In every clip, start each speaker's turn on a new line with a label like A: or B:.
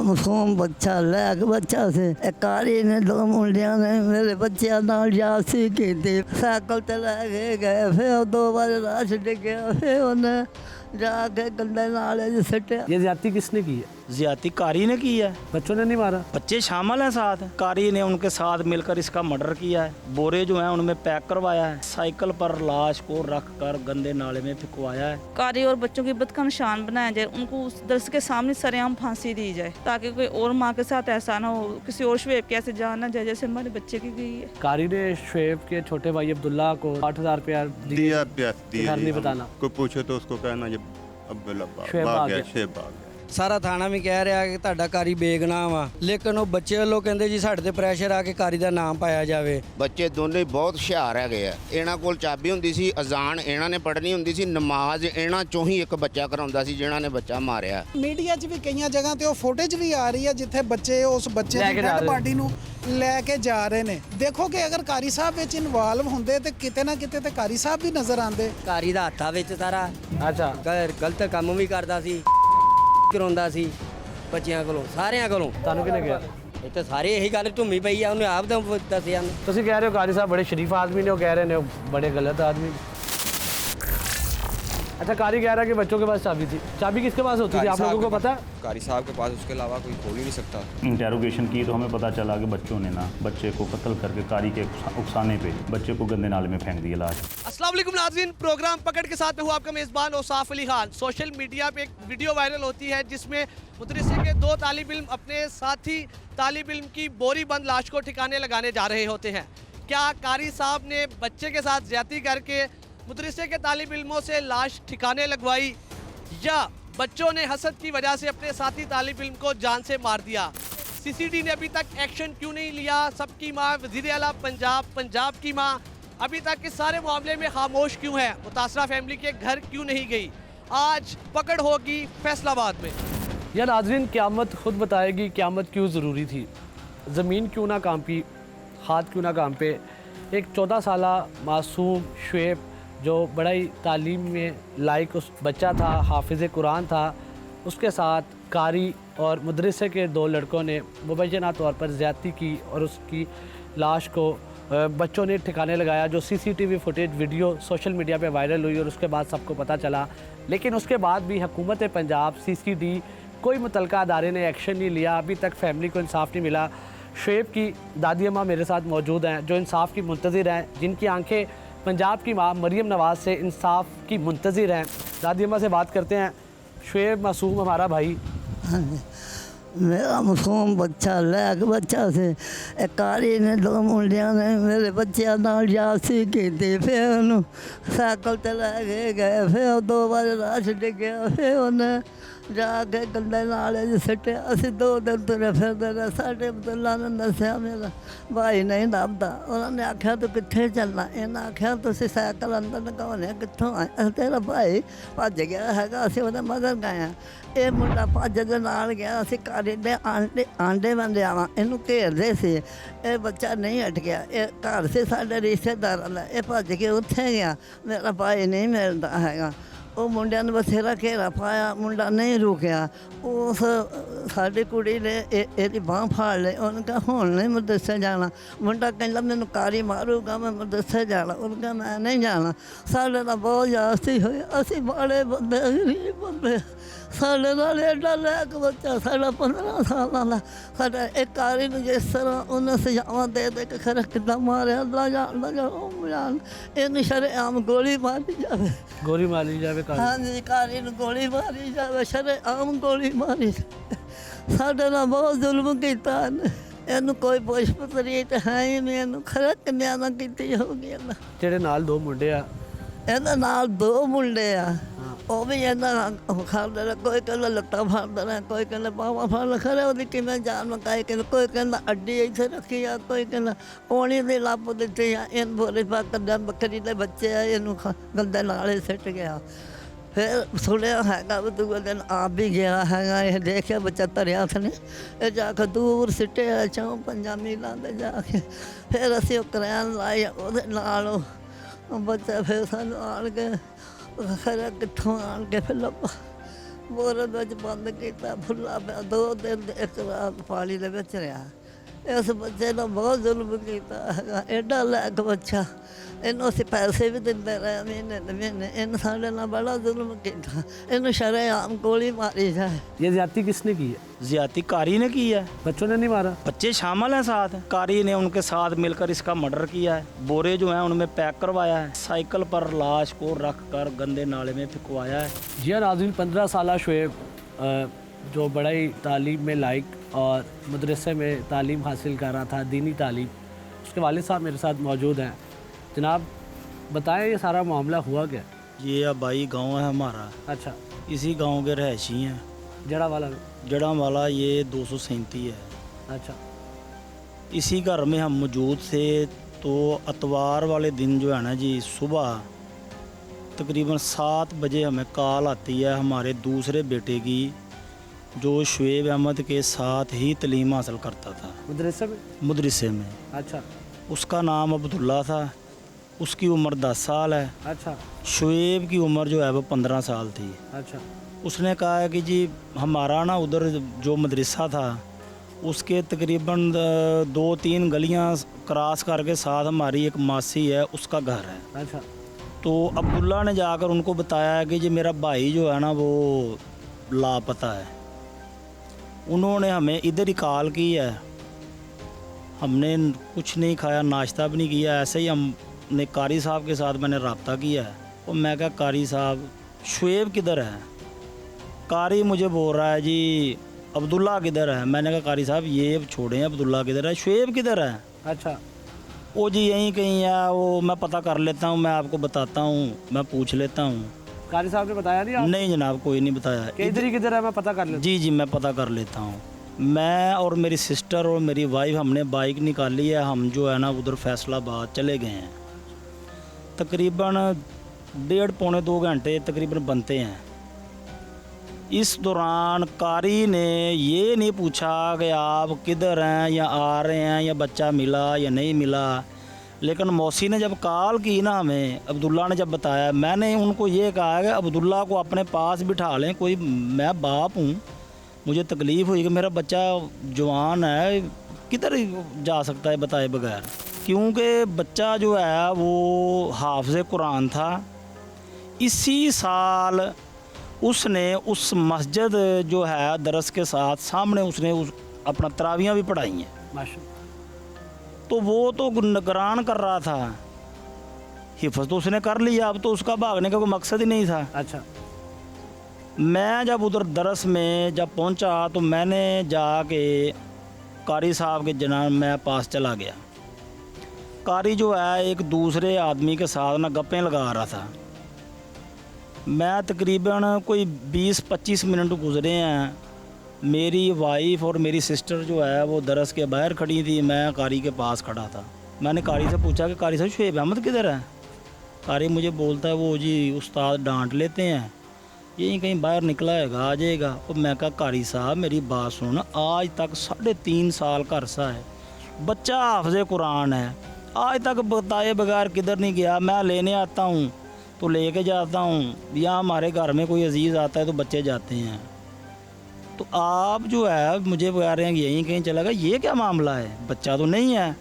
A: मासूम बच्चा लैक बच्चा से कारी ने दो मुंडिया ने मेरे बच्चे नाल जासी की थी साइकिल ते लै गए फिर 2 बार राह डिग्या फिर उन्हें जाके गंदे नाले च सिट्टिया।
B: ये ज्यादती किसने की है?
C: ज्यादती कारी ने की है,
B: बच्चों ने नहीं मारा?
C: बच्चे शामिल हैं साथ। कारी ने उनके साथ मिलकर इसका मर्डर किया है। बोरे जो हैं उनमें पैक करवाया है, साइकिल पर लाश को रखकर गंदे नाले में फेंकवाया है।
D: कारी और बच्चों की इज्जत का निशान बनाया जाए, उनको उस दर्श के सामने सरेआम फांसी दी जाए ताकि कोई और माँ के साथ ऐसा ना हो, किसी और शुएब के ऐसे जान ना जाए जैसे हमारे बच्चे की गई है।
B: कारी ने शुएब के छोटे भाई अब्दुल्ला को 8,000 रुपया
E: दिया।
B: घर नहीं बताना,
E: कोई पूछे तो उसको कहना ये अब्दुल्ला
B: शुएब
E: भाग
B: आ
E: गया,
B: गया।
E: शुएब भाग गया।
F: ਸਾਰਾ ਥਾਣਾ ਵੀ ਕਹਿ ਰਿਹਾ ਕਿ ਤੁਹਾਡਾ ਕਾਰੀ ਬੇਗਨਾਮ ਆ, ਲੇਕਿਨ ਉਹ ਬੱਚੇ ਵੱਲੋਂ ਕਹਿੰਦੇ ਜੀ ਸਾਡੇ ਤੇ ਪ੍ਰੈਸ਼ਰ ਆ ਕੇ ਕਾਰੀ ਦਾ ਨਾਮ ਪਾਇਆ ਜਾਵੇ।
G: ਬੱਚੇ ਦੋਨੇ ਬਹੁਤ ਹੁਸ਼ਿਆਰ ਹੈਗੇ ਆ। ਇਹਨਾਂ ਕੋਲ ਚਾਬੀ ਹੁੰਦੀ ਸੀ, ਅਜ਼ਾਨ ਇਹਨਾਂ ਨੇ ਪੜ੍ਹਨੀ ਹੁੰਦੀ ਸੀ, ਨਮਾਜ਼ ਇਹਨਾਂ ਚੋਂ ਹੀ ਇੱਕ ਬੱਚਾ ਕਰਾਉਂਦਾ ਸੀ ਜਿਹਨਾਂ ਨੇ ਬੱਚਾ ਮਾਰਿਆ।
H: ਮੀਡੀਆ 'ਚ ਵੀ ਕਈਆਂ ਜਗ੍ਹਾ ਤੇ ਉਹ ਫੁਟੇਜ ਵੀ ਆ ਰਹੀ ਹੈ ਜਿੱਥੇ ਬੱਚੇ ਉਸ ਬੱਚੇ ਦੀ ਡੈਡ ਬਾਡੀ ਨੂੰ ਲੈ ਕੇ ਜਾ ਰਹੇ ਨੇ। ਦੇਖੋ ਕਿ ਅਗਰ ਕਾਰੀ ਸਾਹਿਬ ਵਿੱਚ ਇਨਵੋਲਵ ਹੁੰਦੇ ਤੇ ਕਿਤੇ ਨਾ ਕਿਤੇ ਤੇ ਕਾਰੀ ਸਾਹਿਬ ਵੀ ਨਜ਼ਰ ਆਉਂਦੇ।
F: ਕਾਰੀ ਦਾ ਹੱਥਾਂ ਵਿੱਚ ਸਾਰਾ
B: ਅੱਛਾ
F: ਗਲਤ ਕੰਮ ਵੀ ਕਰਦਾ ਸੀ, ਕਰਾਉਂਦਾ ਸੀ ਬੱਚਿਆਂ ਕੋਲੋਂ, ਸਾਰਿਆਂ ਕੋਲੋਂ।
B: ਤੁਹਾਨੂੰ ਕਿਹਨੇ ਕਿਹਾ?
F: ਇਹ ਤਾਂ ਸਾਰੇ ਇਹੀ ਗੱਲ ਢੁੰਮੀ ਪਈ ਆ, ਉਹਨੇ ਆਪ ਦੱਸਿਆ।
B: ਤੁਸੀਂ ਕਹਿ ਰਹੇ ਹੋ कारी साहब बड़े शरीफ आदमी ने, वो कह रहे हैं बड़े गलत आदमी। अच्छा, कारी कह रहा है कि बच्चों के पास चाबी थी। चाबी किसके पास होती थी, आप लोगों को पता है?
I: कारी साहब के पास, उसके अलावा कोई खोल ही नहीं सकता।
J: इंटेरोगेशन की तो हमें पता चला कि बच्चों ने ना बच्चे को कत्ल करके कारी के उकसाने पे बच्चे को गंदे नाले में फेंक दिया लाश।
K: अस्सलाम वालेकुम नाज़रीन, प्रोग्राम पकड़ के साथ में हूँ आपका मेज़बान औसाफ अली खान। सोशल मीडिया पे एक वीडियो वायरल होती है जिसमें मदरसे के 2 तालिब इल्म अपने साथी तालिब इल्म की बोरी बंद लाश को ठिकाने लगाने जा रहे होते हैं। क्या कारी साहब ने बच्चे के साथ ज्यादती करके मदरसे के तालिब इल्मों से लाश ठिकाने लगवाई, या बच्चों ने हसद की वजह से अपने साथी तालिब इल्म को जान से मार दिया? सीसीडी ने अभी तक एक्शन क्यों नहीं लिया? सबकी माँ वज़ीर आला पंजाब, पंजाब की माँ अभी तक इस सारे मामले में खामोश क्यों है? मुतासरा फैमिली के घर क्यों नहीं गई? आज पकड़ होगी फैसलाबाद में।
B: या नाज़रीन, क़यामत खुद बताएगी क़यामत क्यों ज़रूरी थी। ज़मीन क्यों ना कांपी, हाथ क्यों ना कांपे। एक 14 साला मासूम शुएब जो बड़ा ही तालीम में लायक उस बच्चा था, हाफिज़ कुरान था, उसके साथ कारी और मदरसे के 2 लड़कों ने मुबैना तौर पर ज़्यादती की और उसकी लाश को बच्चों ने ठिकाने लगाया। जो CCTV footage video social media पे वायरल हुई और उसके बाद सबको पता चला, लेकिन उसके बाद भी हुकूमत पंजाब, सीसीडी, कोई मुतलका अदारे ने एक्शन नहीं लिया। अभी तक फैमिली को इंसाफ नहीं मिला। शुएब की दादी अम्मा मेरे साथ मौजूद हैं जो इंसाफ की मुंतज़िर हैं, जिनकी आंखें पंजाब की माँ मरियम नवाज़ से इंसाफ की मुंतज़िर हैं। दादी अम्मा से बात करते हैं। शुएब मासूम हमारा भाई,
A: मेरा मासूम बच्चा लैक बच्चा से कारी ने 2 मुंडिया ने मेरे बच्चे नाल जासी की थी फिर उन्होंने साइकिल ते लै गए फिर 2 बार राह डिग्या फिर उन्हें जाके गंदे नाले च सिट्टिया। असीं 2 दिन तुरे फिरदे रहे। साडे अब्दुल्ला ने दस्सिया मेरा भाई नहीं लभदा। उन्होंने आख्या तू कित्थे चलना? इन्हें आख्या तुसीं साइकिल अंदर लगाउने कित्थों आए? तेरा भाई भज गया हैगा, असीं उहदे मगर गए हैं। ਇਹ ਮੁੰਡਾ ਭੱਜ ਦੇ ਨਾਲ ਗਿਆ। ਅਸੀਂ ਘਰ ਦੇ ਆਂਡੇ ਬੰਦੇ ਆਵਾਂ ਇਹਨੂੰ ਘੇਰਦੇ ਸੀ। ਇਹ ਬੱਚਾ ਨਹੀਂ ਹਟ ਗਿਆ। ਇਹ ਘਰ ਸੀ ਸਾਡੇ ਰਿਸ਼ਤੇਦਾਰਾਂ ਦਾ। ਇਹ ਭੱਜ ਕੇ ਉੱਥੇ ਗਿਆ। ਮੇਰਾ ਭਾਈ ਨਹੀਂ ਮਿਲਦਾ ਹੈਗਾ। ਉਹ ਮੁੰਡਿਆਂ ਨੇ ਬਥੇਰਾ ਘੇਰਾ ਪਾਇਆ, ਮੁੰਡਾ ਨਹੀਂ ਰੁਕਿਆ। ਉਸ ਸਾਡੀ ਕੁੜੀ ਨੇ ਇਹਦੀ ਬਾਂਹ ਫਾੜ ਲਈ। ਉਹਨੇ ਕਿਹਾ ਹੁਣ ਨਹੀਂ ਮਦਰਸੇ ਜਾਣਾ। ਮੁੰਡਾ ਕਹਿੰਦਾ ਮੈਨੂੰ कारी ਮਾਰੂਗਾ, ਮੈਂ ਮਦਰਸੇ ਜਾਣਾ। ਉਹਨੇ ਕਿਹਾ ਮੈਂ ਨਹੀਂ ਜਾਣਾ। ਸਾਡੇ ਨਾਲ ਬਹੁਤ ਜ਼ਿਆਦਤੀ ਹੋਈ। ਅਸੀਂ ਮਾੜੇ ਬੰਦੇ, ਗਰੀਬ ਬੰਦੇ। ਸਾਡੇ ਨਾਲ ਐਡਾ ਲੈਕ ਬੱਚਾ, ਸਾਡਾ 15 ਸਾਲਾਂ ਦਾ। ਸਾਡਾ ਇਹ कारी ਨੂੰ ਜਿਸ ਤਰ੍ਹਾਂ ਉਹਨੇ ਸਜ਼ਾਵਾਂ ਦੇ ਦੇ ਕੇ ਖਰੇ ਕਿੱਦਾਂ ਮਾਰਿਆ ਅੱਲਾ ਜਾਣਦਾ। ਉਹ ਜਾਣ ਇਹਨੂੰ ਸ਼ਰੇਆਮ ਗੋਲੀ ਮਾਰੀ ਜਾਵੇ।
B: गोली मारी जावे कारी।
A: ਹਾਂਜੀ, कारी ਨੂੰ ਗੋਲੀ ਮਾਰੀ ਜਾਵੇ, ਸ਼ਰੇਆਮ ਗੋਲੀ ਮਾਰੀ। ਸਾਡੇ ਨਾਲ ਬਹੁਤ ਜ਼ੁਲਮ ਕੀਤਾ ਇਹਨੇ। ਇਹਨੂੰ ਕੋਈ ਪੁੱਛ ਪਤਰੀ ਤਾਂ ਹੈ ਹੀ ਨਹੀਂ। ਇਹਨੂੰ ਖਰੇ ਕਿੰਨਿਆਂ ਨਾਲ ਕੀਤੀ ਹੋਊਗੀ। ਇਹਨਾਂ
B: ਜਿਹੜੇ ਨਾਲ 2 ਮੁੰਡੇ ਆ,
A: ਇਹਦੇ ਨਾਲ 2 ਮੁੰਡੇ ਆ, ਉਹ ਵੀ ਇਹਨਾਂ ਖਾਂਦੇ ਨੇ। ਕੋਈ ਕਹਿੰਦਾ ਲੱਤਾਂ ਫੜਦੇ ਨੇ, ਕੋਈ ਕਹਿੰਦਾ ਬਾਹਾਂ ਫੜ ਖਰੇ ਉਹਦੀ ਕਿਵੇਂ ਜਾਨ ਮਕਾਈ। ਕਹਿੰਦਾ ਕੋਈ ਕਹਿੰਦਾ ਅੱਡੀ ਇੱਥੇ ਰੱਖੀ ਆ, ਕੋਈ ਕਹਿੰਦਾ ਪਾਣੀ ਦੀ ਲੱਪ ਦਿੱਤੀ ਆ। ਇਹਨੂੰ ਬੋਲੇ ਪਾ ਕੱਢਿਆ, ਬੱਕਰੀ ਦੇ ਬੱਚੇ ਆ, ਇਹਨੂੰ ਗੰਦੇ ਨਾਲੇ ਸਿੱਟ ਗਿਆ। ਫਿਰ ਸੁਣਿਆ ਹੈਗਾ ਵੀ ਦੂਜੇ ਦਿਨ ਆਪ ਵੀ ਗਿਆ ਹੈਗਾ। ਇਹ ਦੇਖਿਆ ਬੱਚਾ ਧਰਿਆ ਥਨੇ, ਇਹ ਜਾ ਕੇ ਦੂਰ ਸਿੱਟਿਆ 4-5 ਮੀਲਾਂ ਦੇ ਜਾ ਕੇ। ਫਿਰ ਅਸੀਂ ਉਹ ਕਰੈਨ ਲਾਈ ਉਹਦੇ ਨਾਲ। ਉਹ ਬੱਚਾ ਫਿਰ ਸਾਨੂੰ ਆਣ ਕੇ ਖਰੇ ਕਿੱਥੋਂ ਆਣ ਕੇ ਫਿਰ ਲੱਭਾ। बोरे ਵਿੱਚ ਬੰਦ ਕੀਤਾ ਫੁੱਲਾ ਪਿਆ 2 ਦਿਨ ਤੇ 1 ਰਾਤ ਪਾਣੀ ਦੇ ਵਿੱਚ ਰਿਹਾ ਇਸ ਬੱਚੇ ਨਾਲ ਬਹੁਤ ਜ਼ੁਲਮ ਕੀਤਾ ਹੈਗਾ ਐਡਾ ਲਾਇਕ ਬੱਚਾ ਇਹਨੂੰ ਅਸੀਂ ਪੈਸੇ ਵੀ ਦਿੰਦੇ ਰਹੇ ਮਹੀਨੇ ਦੇ ਮਹੀਨੇ ਇਹਨੇ ਸਾਡੇ ਨਾਲ ਬੜਾ ਜ਼ੁਲਮ ਕੀਤਾ ਇਹਨੂੰ ਸ਼ਰੇਆਮ ਗੋਲੀ ਮਾਰੀ ਜਾਏ
B: ये ज्यादती किसने की है?
C: ज्यादती कारी ने की है,
B: बच्चों ने नहीं मारा?
C: बच्चे शामिल हैं साथ। कारी ने उनके साथ मिलकर इसका मर्डर किया है। बोरे जो हैं उनमें पैक करवाया है, साइकिल पर लाश को रख कर गंदे नाले में फिकवाया है।
B: जी हाँ नाज़रीन, 15 साल शुएब जो बड़ा ही तालीम में लायक और मदरसे में तालीम हासिल कर रहा था, दीनी तालीम, उसके वालिद साहब मेरे साथ मौजूद हैं। जनाब बताएं ये सारा मामला हुआ क्या?
C: ये अबाई गांव है हमारा,
B: अच्छा,
C: इसी गांव के रहायशी हैं।
B: जड़ा वाला में?
C: जड़ा वाला ये 237 है।
B: अच्छा,
C: इसी घर में हम मौजूद थे तो अतवार वाले दिन जो है ना जी, सुबह तकरीबन 7 बजे हमें कॉल आती है हमारे दूसरे बेटे की, जो शुएब अहमद के साथ ही तालीम हासिल करता था
B: मदरसे में?
C: मदरसे में।
B: अच्छा
C: उसका नाम अब्दुल्ला था, उसकी उम्र 10 साल है।
B: अच्छा
C: शुएब की उम्र जो है वो 15 साल थी।
B: अच्छा
C: उसने कहा है कि जी हमारा ना उधर जो मदरसा था उसके तकरीबन 2-3 गलियां क्रॉस करके साथ हमारी एक मासी है, उसका घर है।
B: अच्छा
C: तो अब्दुल्ला ने जाकर उनको बताया है कि जी मेरा भाई जो है ना वो लापता है। उन्होंने हमें इधर ही कॉल की है, हमने कुछ नहीं खाया, नाश्ता भी नहीं किया, ऐसे ही हमने कारी साहब के साथ मैंने रब्ता किया है। और मैं कहा कारी साहब शुएब किधर है? कारी मुझे बोल रहा है जी अब्दुल्ला किधर है। मैंने कहा कारी साहब ये छोड़ें, अब्दुल्ला किधर है, शुएब किधर है?
B: अच्छा,
C: वो जी यहीं कहीं है, वो मैं पता कर लेता हूँ, मैं आपको बताता हूँ, मैं पूछ लेता हूँ।
B: कारी साहब ने बताया नहीं?
C: नहीं जनाब, कोई नहीं बताया।
B: इधर ही किधर है मैं पता कर लेता?
C: जी जी मैं पता कर लेता हूँ। मैं और मेरी सिस्टर और मेरी वाइफ हमने बाइक निकाली है, हम जो है ना उधर फैसलाबाद चले गए हैं। तकरीबन 1.5-2 घंटे तकरीबन बनते हैं। इस दौरान कारी ने ये नहीं पूछा कि आप किधर हैं या आ रहे हैं या बच्चा मिला या नहीं मिला, लेकिन मौसी ने जब कॉल की ना हमें, अब्दुल्ला ने जब बताया, मैंने उनको ये कहा कि अब्दुल्ला को अपने पास बिठा लें, कोई मैं बाप हूँ, मुझे तकलीफ़ हुई कि मेरा बच्चा जवान है, किधर जा सकता है बताए बगैर। क्योंकि बच्चा जो है वो हाफ़िज़ कुरान था। इसी साल उसने उस मस्जिद जो है दरस के साथ सामने उसने अपना तरावियाँ भी पढ़ाई हैं।
B: माशाअल्लाह।
C: तो वो तो निगरान कर रहा था, हिफ्ज़ तो उसने कर लिया, अब तो उसका भागने का कोई मकसद ही नहीं था।
B: अच्छा,
C: मैं जब उधर दरस में जब पहुंचा तो मैंने जाके कारी साहब के जनाब में पास चला गया। कारी जो है एक दूसरे आदमी के साथ ना गप्पें लगा रहा था। मैं तकरीबन कोई 20-25 मिनट गुजरे हैं, मेरी वाइफ और मेरी सिस्टर जो है वो दरस के बाहर खड़ी थी, मैं कारी के पास खड़ा था। मैंने कारी से पूछा कि कारी साहब शुएब अहमद किधर है? कारी मुझे बोलता है वो जी उस्ताद डांट लेते हैं, यहीं कहीं बाहर निकला हैगा, आ जाएगा। और मैं कहा कारी साहब मेरी बात सुनो, आज तक 3.5 साल का अरसा है, बच्चा हाफ़िज़ कुरान है, आज तक बताए बगैर किधर नहीं गया। मैं लेने आता हूँ तो लेके जाता हूँ, या हमारे घर में कोई अजीज़ आता है तो बच्चे जाते हैं, तो आप जो है मुझे बता रहे हैं कि यहीं कहीं चला गया, ये क्या मामला है? बच्चा तो नहीं है।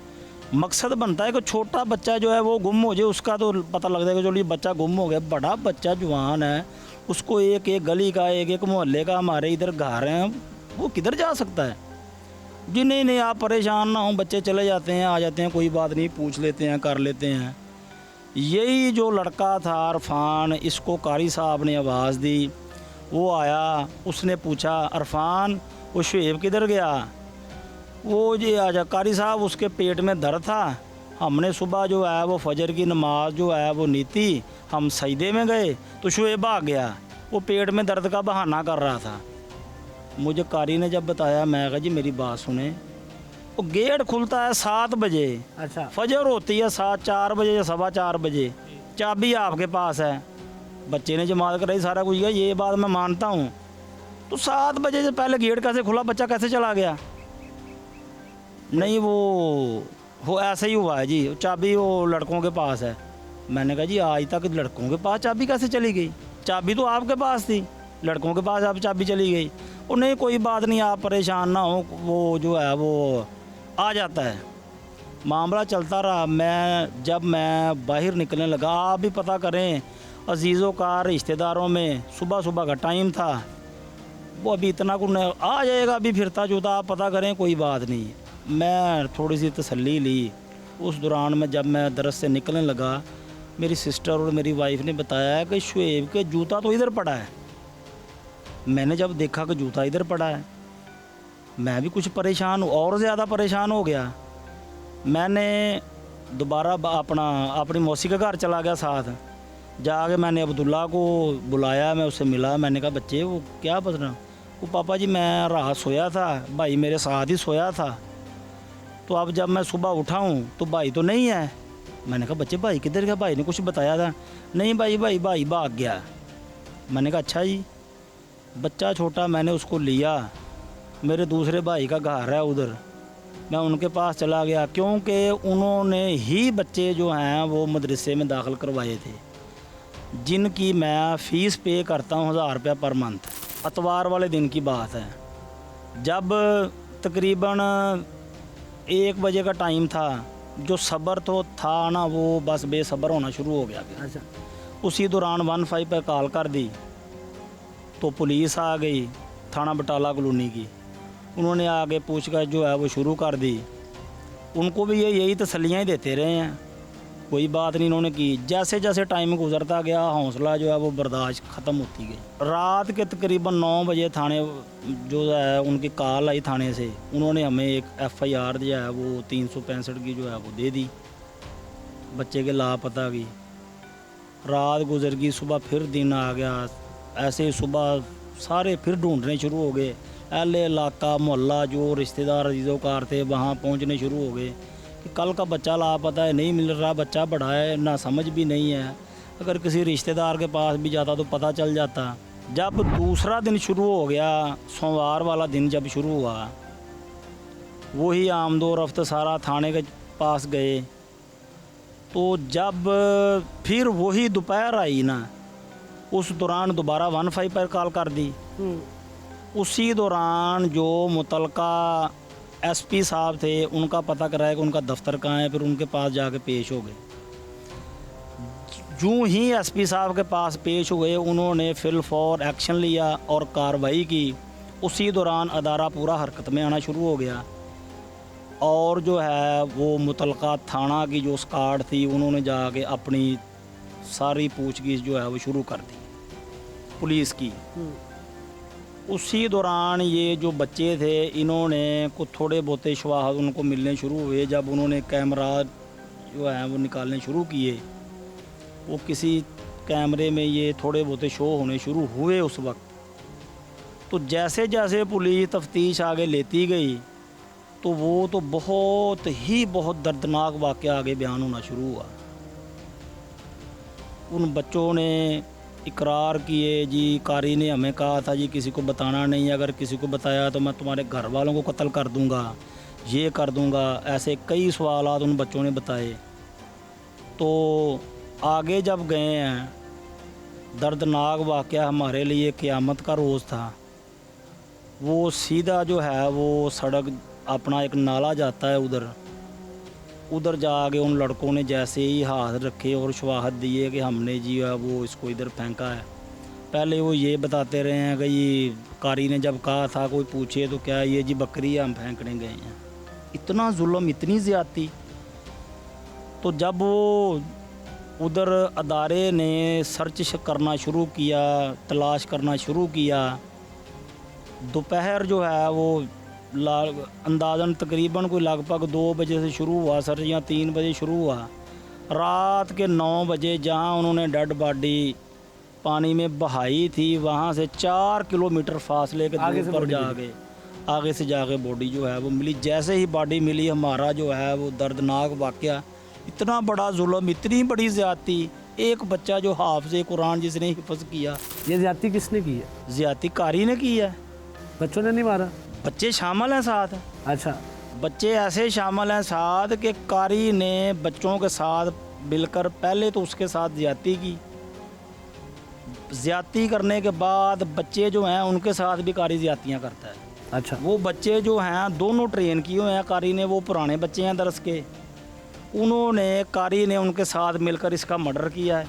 C: मकसद बनता है कि छोटा बच्चा जो है वो गुम हो जाए, उसका तो पता लग जाएगा चलो ये बच्चा गुम हो गया। बड़ा बच्चा जवान है, उसको एक एक गली का एक एक मोहल्ले का हमारे इधर घर हैं, वो किधर जा सकता है? जी नहीं नहीं आप परेशान ना हो, बच्चे चले जाते हैं, आ जाते हैं, कोई बात नहीं, पूछ लेते हैं, कर लेते हैं। यही जो लड़का था अरफान, इसको कारी साहब ने आवाज़ दी, वो आया, उसने पूछा अरफान वो शुएब किधर गया? वो जी आजा कारी साहब, उसके पेट में दर्द था, हमने सुबह जो है वो फजर की नमाज जो है वो नीति, हम सजदे में गए तो शुएब आ गया, वो पेट में दर्द का बहाना कर रहा था। मुझे कारी ने जब बताया, मैं कहा जी मेरी बात सुने, वो गेट खुलता है 7 बजे,
B: अच्छा,
C: फजर होती है 4 बजे या 4:15 बजे, चाबी आपके पास है, बच्चे ने जमात कराई सारा कुछ किया, ये बात मैं मानता हूँ, तो 7 बजे से पहले गेट कैसे खुला, बच्चा कैसे चला गया? नहीं वो ऐसे ही हुआ है जी, चाबी वो लड़कों के पास है। मैंने कहा जी आज तक लड़कों के पास चाबी कैसे चली गई? चाबी तो आपके पास थी। लड़कों के पास अब चाबी चली गई। और नहीं कोई बात नहीं, आप परेशान ना हो, वो जो है वो आ जाता है। मामला चलता रहा। जब मैं बाहर निकलने लगा, आप भी पता करें अजीज़ों का, रिश्तेदारों में सुबह सुबह का टाइम था, वो अभी इतना कुछ आ जाएगा, अभी फिरता जूता, आप पता करें कोई बात नहीं। मैं थोड़ी सी तसल्ली ली। उस दौरान में जब मैं दरस से निकलने लगा, मेरी सिस्टर और मेरी वाइफ ने बताया कि शुएब के जूता तो इधर पड़ा है। मैंने जब देखा कि जूता इधर पड़ा है, मैं भी कुछ परेशान, और ज़्यादा परेशान हो गया। मैंने दोबारा अपनी मौसी के घर चला गया साथ। जाके मैंने अब्दुल्ला को बुलाया, मैं उससे मिला। मैंने कहा बच्चे वो क्या बतना? वो पापा जी मैं रात सोया था, भाई मेरे साथ ही सोया था, तो अब जब मैं सुबह उठा हूँ तो भाई तो नहीं है। मैंने कहा बच्चे भाई किधर गया? भाई ने कुछ बताया था। नहीं भाई भाग गया। मैंने कहा अच्छा जी। बच्चा छोटा, मैंने उसको लिया, मेरे दूसरे भाई का घर है उधर, मैं उनके पास चला गया, क्योंकि उन्होंने ही बच्चे जो हैं वो मदरसे में दाखिल करवाए थे, जिनकी मैं फ़ीस पे करता हूँ 1000 रुपया पर मंथ। इतवार वाले दिन की बात है, जब तकरीबन 1 बजे का टाइम था, जो सब्र तो था ना वो बस बेसब्र होना शुरू हो गया।
B: अच्छा।
C: उसी दौरान 15 पर कॉल कर दी तो पुलिस आ गई, थाना बटाला कॉलोनी की। उन्होंने आगे पूछताछ जो है वो शुरू कर दी। उनको भी यही तसल्लियाँ ही देते रहे हैं, कोई बात नहीं इन्होंने की। जैसे जैसे टाइम गुजरता गया, हौसला जो है वो बर्दाश्त ख़त्म होती गई। रात के तकरीबन 9 बजे थाने जो है उनकी कॉल आई थाने से, उन्होंने हमें एक FIR जो है वो 365 की जो है वो दे दी, बच्चे के लापता की। रात गुजर गई, सुबह फिर दिन आ गया। ऐसे ही सुबह सारे फिर ढूंढने शुरू हो गए। अहले इलाका मोहल्ला जो रिश्तेदार अजीज़ोकार थे वहाँ पहुँचने शुरू हो गए कि कल का बच्चा लापता है, नहीं मिल रहा, बच्चा बड़ा है, ना समझ भी नहीं है। अगर किसी रिश्तेदार के पास भी जाता तो पता चल जाता। जब दूसरा दिन शुरू हो गया, सोमवार वाला दिन जब शुरू हुआ, वही आमदो रफ्त सारा थाने के पास गए। तो जब फिर वही दोपहर आई ना, उस दौरान दोबारा 15 पर कॉल कर दी। उसी दौरान जो मुतलका SP साहब थे उनका पता कराया कि उनका दफ्तर कहाँ है, फिर उनके पास जाके पेश हो गए। यूँ ही SP साहब के पास पेश हुए, उन्होंने फिल फॉर एक्शन लिया और कार्रवाई की। उसी दौरान अदारा पूरा हरकत में आना शुरू हो गया और जो है वो मुतलका थाना की जो स्क्वाड थी उन्होंने जाके अपनी सारी पूछगिछ जो है वो शुरू कर दी पुलिस की। उसी दौरान ये जो बच्चे थे इन्होंने कुछ थोड़े बहुते शवाहद उनको मिलने शुरू हुए। जब उन्होंने कैमरा जो है वो निकालने शुरू किए, वो किसी कैमरे में ये थोड़े बहुते शो होने शुरू हुए उस वक्त। तो जैसे जैसे पुलिस तफ्तीश आगे लेती गई तो वो तो बहुत दर्दनाक वाक़या आगे बयान होना शुरू हुआ। उन बच्चों ने इकरार किए, जी कारी ने हमें कहा था जी किसी को बताना नहीं, अगर किसी को बताया तो मैं तुम्हारे घर वालों को कत्ल कर दूंगा, ये कर दूंगा। ऐसे कई सवालात उन बच्चों ने बताए। तो आगे जब गए हैं, दर्दनाक वाक़या हमारे लिए क़यामत का रोज़ था। वो सीधा जो है वो सड़क अपना एक नाला जाता है, उधर जाके उन लड़कों ने जैसे ही हाथ रखे और शवाहद दिए कि हमने जी है वो इसको इधर फेंका है। पहले वो ये बताते रहे हैं कि ये कारी ने जब कहा था कोई पूछे तो क्या ये जी बकरी है हम फेंकने गए हैं। इतना जुल्म, इतनी ज़्यादती। तो जब वो उधर अदारे ने सर्च करना शुरू किया, तलाश करना शुरू किया, दोपहर जो है वो अंदाज़न तकरीबन कोई लगभग 2 बजे से शुरू हुआ सर्च, या 3 बजे शुरू हुआ। रात के 9 बजे जहां उन्होंने डेड बॉडी पानी में बहाई थी, वहां से 4 किलोमीटर फासले के दूर पर आगे से जाके बॉडी जो है वो मिली। जैसे ही बॉडी मिली, हमारा जो है वो दर्दनाक वाक़या, इतना बड़ा जुल्म, इतनी बड़ी ज़्यादती। एक बच्चा जो हाफ़िज़ कुरान जिसने हिफ्ज़ किया।
B: ये ज़्यादती किसने की है?
C: ज़्यादती कारी ने की है।
B: बच्चों ने नहीं मारा?
C: बच्चे शामिल हैं साथ।
B: अच्छा।
C: बच्चे ऐसे शामिल हैं साथ कि कारी ने बच्चों के साथ मिलकर पहले तो उसके साथ ज़्यादती की, ज़्यादती करने के बाद बच्चे जो हैं उनके साथ भी कारी ज़्यादतियाँ करता है।
B: अच्छा,
C: वो बच्चे जो हैं दोनों ट्रेन किए हुए हैं कारी ने, वो पुराने बच्चे हैं दरस के, उन्होंने कारी ने उनके साथ मिलकर इसका मर्डर किया है।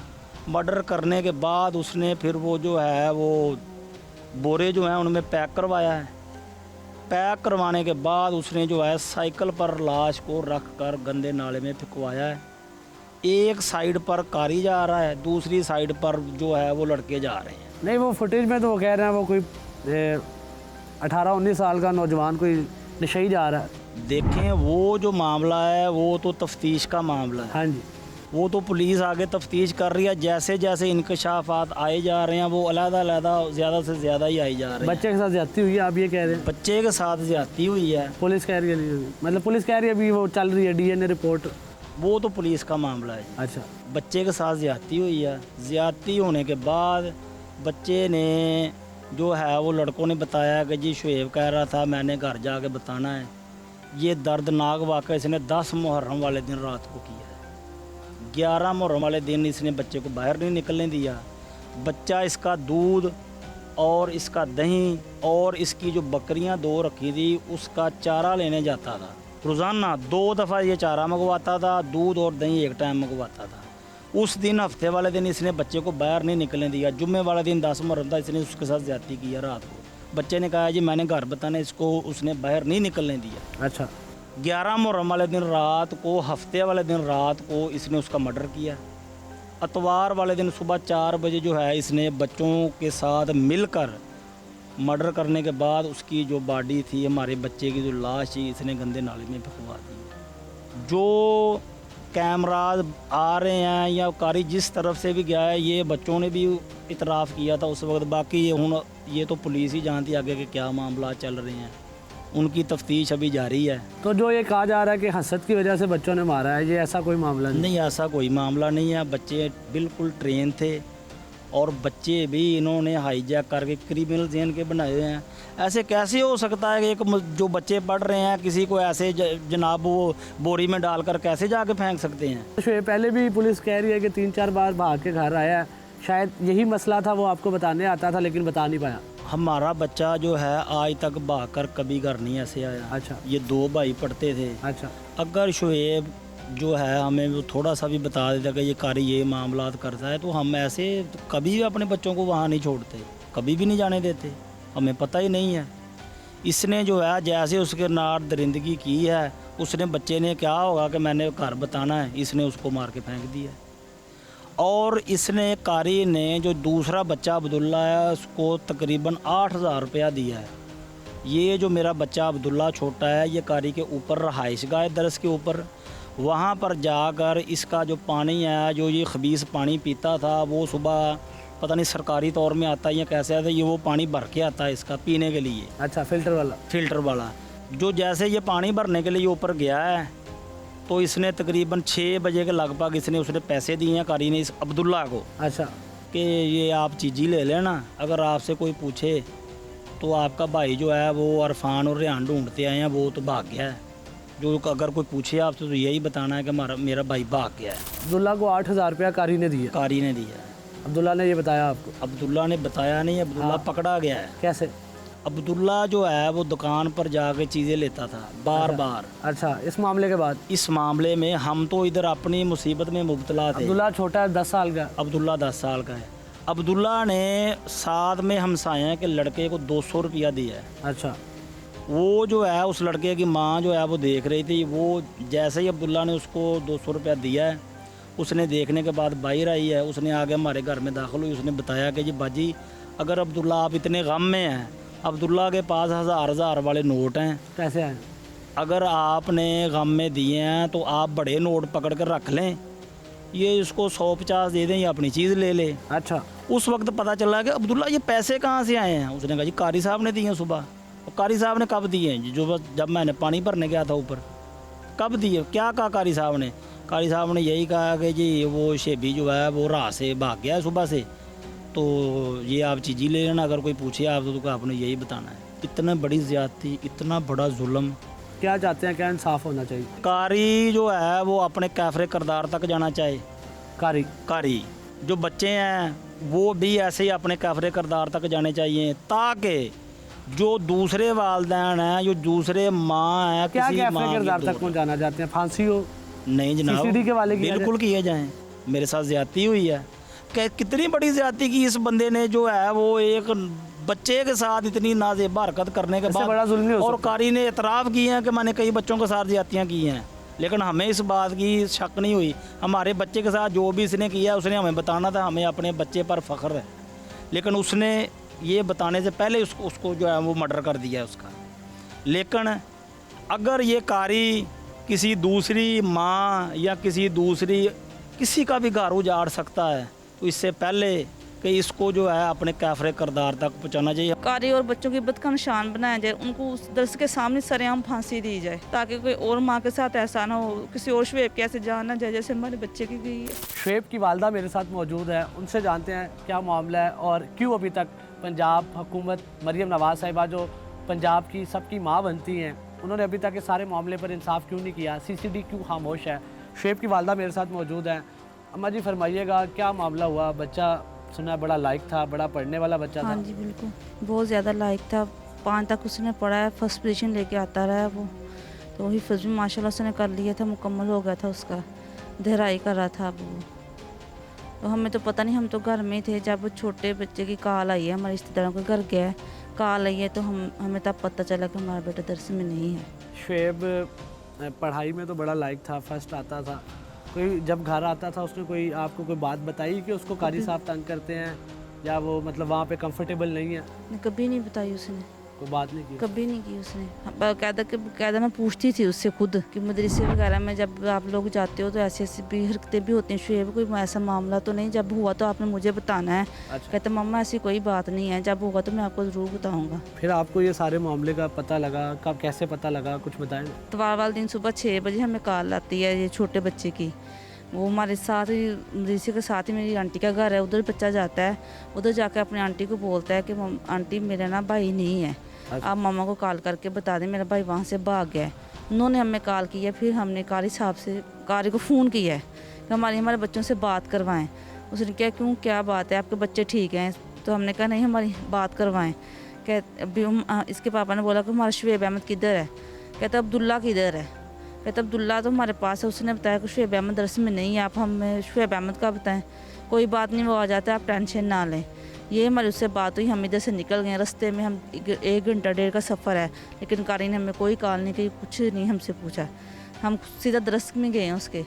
C: मर्डर करने के बाद उसने फिर वो जो है वो बोरे जो हैं उनमें पैक करवाया है। पैक करवाने के बाद उसने जो है साइकिल पर लाश को रख कर गंदे नाले में फेंकवाया है। एक साइड पर कारी जा रहा है, दूसरी साइड पर जो है वो लड़के जा रहे हैं।
B: नहीं वो फुटेज में तो वो कह रहे हैं वो कोई 18-19 साल का नौजवान कोई नशे ही जा रहा है।
C: देखें वो जो मामला है वो तो तफ्तीश का मामला है।
B: हाँ जी,
C: वो तो पुलिस आगे तफ्तीश कर रही है। जैसे जैसे इंकशाफात आए जा रहे हैं वो अलग-अलग ज़्यादा से ज़्यादा ही आई जा रहे हैं।
B: बच्चे के साथ ज्यादती हुई है आप ये कह रहे हैं?
C: बच्चे के साथ ज्यादती हुई है।
B: पुलिस कह रही है, मतलब पुलिस कह रही है अभी वो चल रही है DNA रिपोर्ट।
C: वो तो पुलिस का मामला है।
B: अच्छा,
C: बच्चे के साथ ज्यादती हुई है। ज्यादती होने के बाद बच्चे ने जो है वो लड़कों ने बताया कि जी शुएब कह रहा था मैंने घर जाके बताना है। ये दर्दनाक वाक़या इसने 10 मुहर्रम वाले दिन रात को किया है। 11 मुहर्रम वाले दिन इसने बच्चे को बाहर नहीं निकलने दिया। बच्चा इसका दूध और इसका दही और इसकी जो बकरियां 2 रखी थी उसका चारा लेने जाता था। रोज़ाना 2 दफ़ा ये चारा मंगवाता था, दूध और दही एक टाइम मंगवाता था। उस दिन हफ्ते वाले दिन इसने बच्चे को बाहर नहीं निकलने दिया। जुम्मे वाले दिन 10 मुहर्रम था, इसने उसके साथ ज़्यादती किया रात को। बच्चे ने कहा जी मैंने घर बताना, इसको उसने बाहर नहीं निकलने दिया।
B: अच्छा,
C: 11 मुहर्रम वाले दिन रात को, हफ्ते वाले दिन रात को इसने उसका मर्डर किया। अतवार वाले दिन सुबह 4 बजे जो है इसने बच्चों के साथ मिलकर मर्डर करने के बाद उसकी जो बॉडी थी, हमारे बच्चे की जो लाश थी, इसने गंदे नाले में फेंकवा दी। जो कैमराज आ रहे हैं या कारी जिस तरफ से भी गया है, ये बच्चों ने भी इतराफ़ किया था उस वक्त। बाकी ये तो पुलिस ही जानती है आगे के क्या मामला चल रहे हैं, उनकी तफ्तीश अभी जारी है।
B: तो जो ये कहा जा रहा है कि हसद की वजह से बच्चों ने मारा है, ये ऐसा कोई मामला नहीं?
C: नहीं, ऐसा कोई मामला नहीं है। बच्चे बिल्कुल ट्रेन थे और बच्चे भी इन्होंने हाईजैक करके क्रिमिनल जेन के बनाए हुए हैं। ऐसे कैसे हो सकता है कि एक जो बच्चे पढ़ रहे हैं किसी को ऐसे जनाब वो बोरी में डालकर कैसे जाके फेंक सकते हैं?
B: शुएब पहले भी पुलिस कह रही है कि 3-4 बार भाग के घर आया है, शायद यही मसला था, वो आपको बताने आता था लेकिन बता नहीं पाया।
C: हमारा बच्चा जो है आज तक भाग कर कभी घर नहीं ऐसे आया।
B: अच्छा,
C: ये 2 भाई पढ़ते थे।
B: अच्छा,
C: अगर शुएब जो है हमें वो थोड़ा सा भी बता देता कि ये कारी ये मामलात करता है तो हम ऐसे कभी भी अपने बच्चों को वहाँ नहीं छोड़ते, कभी भी नहीं जाने देते। हमें पता ही नहीं है। इसने जो है जैसे उसके नार दरिंदगी की है, उसने बच्चे ने क्या होगा कि मैंने घर बताना है, इसने उसको मार के फेंक दिया। और इसने कारी ने जो दूसरा बच्चा अब्दुल्ला है उसको तकरीबन 8,000 रुपया दिया है। ये जो मेरा बच्चा अब्दुल्ला छोटा है, ये कारी के ऊपर रहाइशगाह है दरस के ऊपर। वहाँ पर जाकर इसका जो पानी है, जो ये खबीस पानी पीता था, वो सुबह पता नहीं सरकारी तौर में आता है या कैसे आता है, ये वो पानी भर के आता है इसका पीने के लिए।
B: अच्छा, फिल्टर वाला
C: जो जैसे ये पानी भरने के लिए ऊपर गया है तो इसने तकरीबन 6 बजे के लगभग उसने पैसे दिए हैं कारी ने इस अब्दुल्ला को।
B: अच्छा,
C: कि ये आप चीज़ी ले लेना, अगर आपसे कोई पूछे तो आपका भाई जो है वो अरफान और रेहान ढूंढते आए हैं, वो तो भाग गया है। जो अगर कोई पूछे आपसे तो यही बताना है कि मेरा भाई भाग गया है।
B: अब्दुल्ला को 8,000 रुपया कारी ने दिया?
C: कारी ने दिया है।
B: अब्दुल्ला ने ये बताया आपको?
C: अब्दुल्ला ने बताया नहीं, अब्दुल्ला पकड़ा गया है।
B: कैसे?
C: अब्दुल्ला जो है वो दुकान पर जाके चीज़ें लेता था बार बार।
B: अच्छा, इस मामले के बाद?
C: इस मामले में हम तो इधर अपनी मुसीबत में मुब्तला थे।
B: अब्दुल्ला छोटा है, 10 साल का?
C: अब्दुल्ला 10 साल का है। अब्दुल्ला ने साथ में हमसाया के लड़के को 200 रुपया दिया है।
B: अच्छा,
C: वो जो है उस लड़के की माँ जो है वो देख रही थी। वो जैसे ही अब्दुल्ला ने उसको 200 रुपया दिया है, उसने देखने के बाद बाहर आई है, उसने आगे हमारे घर में दाखिल हुई। उसने बताया कि जी बाजी, अगर अब्दुल्ला आप इतने गम में हैं, अब्दुल्ला के पास 1000 वाले नोट हैं।
B: कैसे हैं?
C: अगर आपने गम में दिए हैं तो आप बड़े नोट पकड़ कर रख लें, ये इसको 150 दे दें या अपनी चीज़ ले ले।
B: अच्छा,
C: उस वक्त पता चला कि अब्दुल्ला ये पैसे कहाँ से आए हैं। उसने कहा जी कारी साहब ने दिए हैं सुबह। और कारी साहब ने कब दिए हैं? जो जब मैंने पानी भरने गया था ऊपर। कब दिए? क्या कहा कारी साहब ने? कारी साहब ने यही कहा कि जी वो शेबी जो है वो राह से भाग गया है सुबह से, तो ये आप चीज़ी ले लेना, अगर कोई पूछे आप तो आपने यही बताना है। इतना बड़ी ज़्यादती, इतना बड़ा जुल्म।
B: क्या चाहते हैं, क्या इंसाफ होना चाहिए?
C: कारी जो है वो अपने कैफरे किरदार तक जाना चाहे।
B: कारी
C: जो बच्चे हैं वो भी ऐसे ही अपने काफिर किरदार तक जाने चाहिए, ताकि जो दूसरे वालदैन हैं, जो दूसरे माँ हैं,
B: क्या
C: किसी
B: क्या
C: माँ
B: किरदार
C: की
B: तक पहुंचाना चाहते हैं? फांसी हो?
C: नहीं जनाब,
B: CCD के वाले किया
C: बिल्कुल किए जाएं। मेरे साथ ज्यादती हुई है, कितनी बड़ी ज्यादती की इस बंदे ने, जो है वो एक बच्चे के साथ इतनी नाजेबा हरकत करने के
B: इससे
C: बाद,
B: बड़ा जुल्म नहीं हो
C: और
B: सकता।
C: कारी ने एतराफ़ किए हैं कि मैंने कई बच्चों के साथ ज्यादतियाँ की हैं, लेकिन हमें इस बात की शक नहीं हुई। हमारे बच्चे के साथ जो भी इसने किया उसने हमें बताना था, हमें अपने बच्चे पर फ़ख्र है, लेकिन उसने ये बताने से पहले उसको जो है वो मर्डर कर दिया उसका। लेकिन अगर ये कारी किसी दूसरी माँ या किसी का भी घर उजाड़ सकता है, तो इससे पहले कि इसको जो है अपने काफिर किरदार तक पहुँचाना चाहिए।
D: कारी और बच्चों की बद का निशान बनाया जाए, उनको उस दर्श के सामने सरेआम फांसी दी जाए, ताकि कोई और माँ के साथ ऐसा ना हो, किसी और शुएब के ऐसे जान ना जाए जैसे हमारे बच्चे की गई है।
B: शुएब की वालदा मेरे साथ मौजूद है, उनसे जानते हैं क्या मामला है और क्यों अभी तक पंजाब हुकूमत मरीम नवाज़ साहिबा जो पंजाब की सबकी माँ बनती हैं, उन्होंने अभी तक इस सारे मामले पर इंसाफ क्यों नहीं किया, CCD क्यों खामोश है। शुएब की वालदा मेरे साथ मौजूद है। अम्मा जी फरमाइएगा क्या मामला हुआ? बच्चा सुना बड़ा लायक था, बड़ा पढ़ने वाला बच्चा था।
D: हाँ जी बिल्कुल, बहुत ज़्यादा लायक था, 5 तक उसने पढ़ा है, फर्स्ट पोजीशन लेके आता रहा है वो, तो वही हिफ्ज़ भी माशाल्लाह उसने कर लिया था, मुकम्मल हो गया था उसका, धराई कर रहा था वो। तो हमें तो पता नहीं, हम तो घर में थे जब छोटे बच्चे की कॉल आई है, हमारे रिश्तेदारों के घर गया है, कॉल आई है, तो हमें तब पता चला कि हमारा बेटा दर्स में नहीं है।
B: शुएब पढ़ाई में तो बड़ा लायक था, फर्स्ट आता था। कोई जब घर आता था उसने कोई आपको कोई बात बताई कि उसको कारी साहब तंग करते हैं या वो मतलब वहाँ पे कंफर्टेबल नहीं है?
D: कभी नहीं बताई उसने,
B: कोई बात नहीं की?
D: कभी नहीं की उसने। कहता मैं पूछती थी उससे खुद कि मदरसे वगैरह में जब आप लोग जाते हो तो ऐसी ऐसी भी हरकतें भी होती हैं, शुएब कोई ऐसा मामला तो नहीं, जब हुआ तो आपने मुझे बताना है।
B: अच्छा।
D: कहता मम्मा ऐसी कोई बात नहीं है, जब होगा तो मैं आपको ज़रूर बताऊँगा।
B: फिर आपको ये सारे मामले का पता लगा, कब कैसे पता लगा, कुछ बताएं?
D: इतवार वाले दिन सुबह 6 बजे हमें कॉल आती है ये छोटे बच्चे की, वो हमारे साथ ही मदरसे के साथ ही मेरी आंटी का घर है, उधर बच्चा जाता है, उधर जाकर अपनी आंटी को बोलता है कि आंटी मेरा ना भाई नहीं है, आप मामा को कॉल करके बता दें मेरा भाई वहाँ से भाग गया है। उन्होंने हमें कॉल किया, फिर हमने कारी को फ़ोन किया है कि हमारे बच्चों से बात करवाएं। उसने क्या क्यों क्या बात है, आपके बच्चे ठीक हैं? तो हमने कहा नहीं, हमारी बात करवाएं। अभी इसके पापा ने बोला कि हमारा शुएब अहमद किधर है? कहता अब्दुल्ला किधर है? कहता अब्दुल्ला तो हमारे पास है, उसने बताया कि शुएब अहमद दरस में नहीं है, आप हमें शुएब अहमद का बताएं। कोई बात नहीं, वो आ जाता है, आप टेंशन ना लें। ये हमारी उससे बात हुई, हम इधर से निकल गए, रास्ते में हम 1 घंटा 1.5 का सफ़र है, लेकिन कारी ने हमें कोई कॉल नहीं की, कुछ नहीं हमसे पूछा। हम सीधा दरस में गए हैं, उसके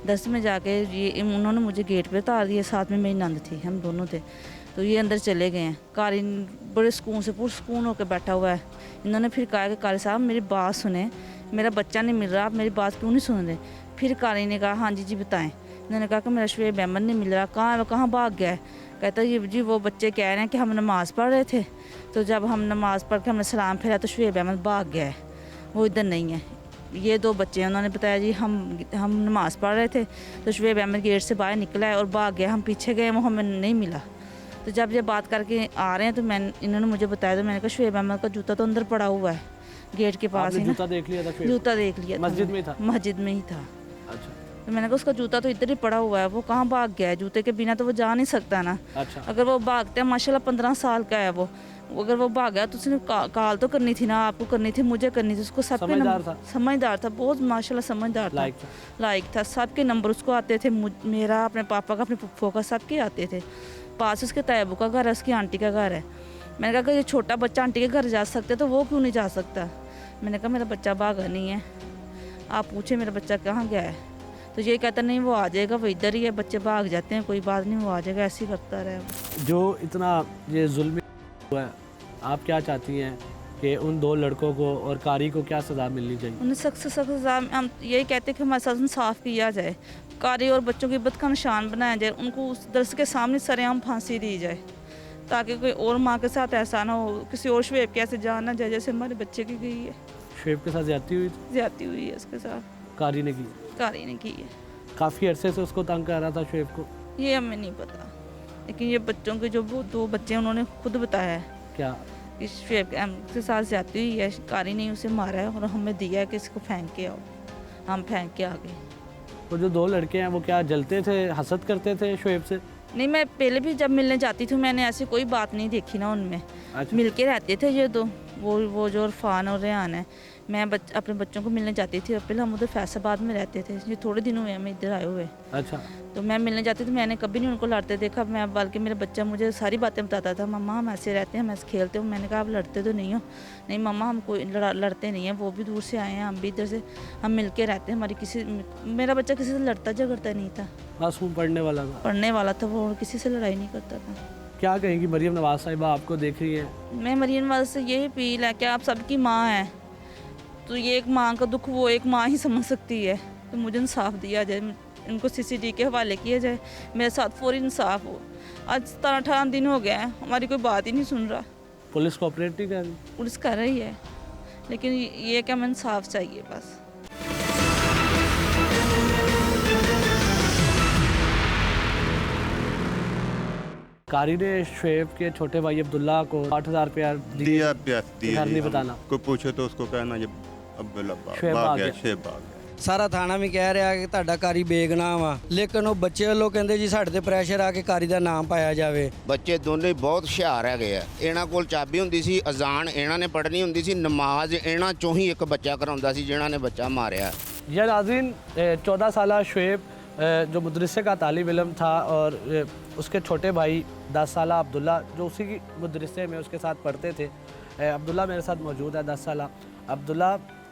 D: दरस में जाके ये उन्होंने मुझे गेट पे उतार दिया, साथ में मेरी नंद थी, हम दोनों थे, तो ये अंदर चले गए हैं। कारी बड़े सुकून से पुरसुकून होकर बैठा हुआ है। इन्होंने फिर कहा कि कारी साहब मेरी बात सुने, मेरा बच्चा नहीं मिल रहा, आप मेरी बात क्यों नहीं सुन रहे? फिर कारी ने कहा हाँ जी बताएं। इन्होंने कहा कि मेरा शुएब अहमद नहीं मिल रहा, कहाँ भाग गया है? कहता ये जी वो बच्चे कह रहे हैं कि हम नमाज़ पढ़ रहे थे, तो जब हम नमाज़ पढ़ के हमने सलाम फेरा तो शुएब अहमद भाग गया है, वो इधर नहीं है। ये 2 बच्चे हैं, उन्होंने बताया जी हम नमाज़ पढ़ रहे थे तो शुएब अहमद गेट से बाहर निकला है और भाग गया, हम पीछे गए, वो हमें नहीं मिला। तो जब ये बात करके आ रहे हैं तो इन्होंने मुझे बताया, तो मैंने कहा शुएब अहमद का जूता तो अंदर पड़ा हुआ है गेट के पास ही।
B: जूता देख लिया था?
D: जूता देख लिया,
B: मस्जिद में था?
D: मस्जिद में ही था।
B: अच्छा।
D: तो मैंने कहा उसका जूता तो इधर ही पड़ा हुआ है, वो कहाँ भाग गया है? जूते के बिना तो वो जा नहीं सकता ना।
B: अच्छा।
D: अगर वो भागता है, माशाल्लाह 15 साल का है वो, अगर वो भाग गया तो उसने कॉल तो करनी थी ना, आपको करनी थी, मुझे करनी थी, उसको सबके समझदार था, बहुत माशाल्लाह समझदार था, लायक था, सबके नंबर उसको आते थे, मेरा, अपने पापा का, अपने पप्पो का, सबके आते थे। पास उसके तैयबू का घर है, उसकी आंटी का घर है। मैंने कहा कि ये छोटा बच्चा आंटी के घर जा सकता है तो वो क्यों नहीं जा सकता? मैंने कहा मेरा बच्चा भागा नहीं है, आप पूछे मेरा बच्चा कहाँ गया है? तो ये कहता नहीं वो आ जाएगा, वो इधर ही है, बच्चे भाग जाते हैं, कोई बात नहीं, वो आ जाएगा, ऐसे ही करता रहे।
B: जो इतना ये जुल्म हुआ है, आप क्या चाहती हैं कि उन 2 लड़कों को और कारी को क्या सज़ा मिलनी चाहिए?
D: उन्हें सख्त से सख्त सज़ा, हम यही कहते हैं कि हमारे साथ इंसाफ किया जाए, कारी और बच्चों की बद का निशान बनाया जाए, उनको उस दर्स के सामने सरेआम फांसी दी जाए, ताकि कोई और माँ के साथ ऐसा ना हो, किसी और शुएब के ऐसे जान ना जाए जैसे हमारे बच्चे की गई है।
B: शुएब के साथ ज्यादती हुई?
D: ज्यादती हुई है उसके साथ,
B: कारी ने की?
D: कारी ने की है।
B: काफ़ी अरसे से उसको तंग कर रहा था शुएब को?
D: ये हमें नहीं पता, लेकिन ये बच्चों के जो 2 बच्चे हैं उन्होंने खुद बताया है
B: क्या
D: कि शुएब के साथ ज्यादती हुई है, कारी ने उसे मारा है और हमें दिया है कि इसको फेंक के आओ, हम फेंक के आ गए।
B: वो जो 2 लड़के हैं वो क्या जलते थे, हसद करते थे शुएब से?
D: नहीं, मैं पहले भी जब मिलने जाती थी मैंने ऐसी कोई बात नहीं देखी ना उनमें।
B: अच्छा।
D: मिल के रहते थे ये तो, वो जो इरफान और रेहान है। मैं अपने बच्चों को मिलने जाती थी, और पहले हम उधर फैसलाबाद में रहते थे, ये थोड़े दिन हुए हमें इधर आए हुए।
B: अच्छा।
D: तो मैं मिलने जाती थी, मैंने कभी नहीं उनको लड़ते देखा। मैं बल्कि मेरा बच्चा मुझे सारी बातें बताता था, मम्मा हम ऐसे रहते हैं, हम ऐसे खेलते हो। मैंने कहा आप लड़ते तो नहीं हो? नहीं मम्मा हम कोई लड़ते नहीं हैं, वो भी दूर से आए हैं, हम भी इधर से, हम मिल के रहते हैं। मेरा बच्चा किसी से लड़ता झगड़ता नहीं था,
B: मासूम पढ़ने वाला था।
D: पढ़ने वाला था वो, और किसी से लड़ाई नहीं करता था।
B: क्या कहेंगी मरीम नवाज साहिबा आपको देख रही हैं?
D: मैं मरीम नवाज से यही अपील है कि आप सबकी माँ हैं, तो ये एक माँ का दुख वो एक माँ ही समझ सकती है। तो मुझे इंसाफ दिया जाए, इनको CCD के हवाले किया जाए, मेरे साथ फौरी इंसाफ हो। आज 17-18 दिन हो गए हैं, हमारी कोई बात ही नहीं सुन रहा।
B: पुलिस कोऑपरेट नहीं कर रही?
D: पुलिस कर रही है, लेकिन ये कि हमें इंसाफ चाहिए बस।
B: कारी ने शुएब के छोटे भाई अब्दुल्ला को 8,000 रुपया
E: दिया प्यास दिया।
B: घर नहीं बताना।
E: कोई पूछे तो उसको कहना ये अब्दुल्ला
B: शुएब
E: भाग
B: भाग
E: गया,
B: गया।
E: शुएब भाग गया।
F: ਸਾਰਾ ਥਾਣਾ ਵੀ ਕਹਿ ਰਿਹਾ ਕਿ ਤੁਹਾਡਾ ਕਾਰੀ ਬੇਗਨਾਮ ਆ, ਲੇਕਿਨ ਉਹ ਬੱਚੇ ਵੱਲੋਂ ਕਹਿੰਦੇ ਜੀ ਸਾਡੇ ਤੇ ਪ੍ਰੈਸ਼ਰ ਆ ਕੇ ਕਾਰੀ ਦਾ ਨਾਮ ਪਾਇਆ ਜਾਵੇ।
G: ਬੱਚੇ ਦੋਨੇ ਬਹੁਤ ਹੁਸ਼ਿਆਰ ਹੈਗੇ ਆ। ਇਹਨਾਂ ਕੋਲ ਚਾਬੀ ਹੁੰਦੀ ਸੀ, ਅਜ਼ਾਨ ਇਹਨਾਂ ਨੇ ਪੜ੍ਹਨੀ ਹੁੰਦੀ ਸੀ, ਨਮਾਜ਼ ਇਹਨਾਂ ਚੋਂ ਹੀ ਇੱਕ ਬੱਚਾ ਕਰਾਉਂਦਾ ਸੀ ਜਿਹਨਾਂ ਨੇ ਬੱਚਾ ਮਾਰਿਆ।
B: यह नाज़रीन 14 साला शुएब जो मदरसे का तालिब इल्म था, और उसके छोटे भाई 10 साला अब्दुल्ला जो उसी की मदरसे में उसके साथ पढ़ते थे। अब्दुल्ला मेरे साथ मौजूद है, 10 साला। अब्दुल्ला,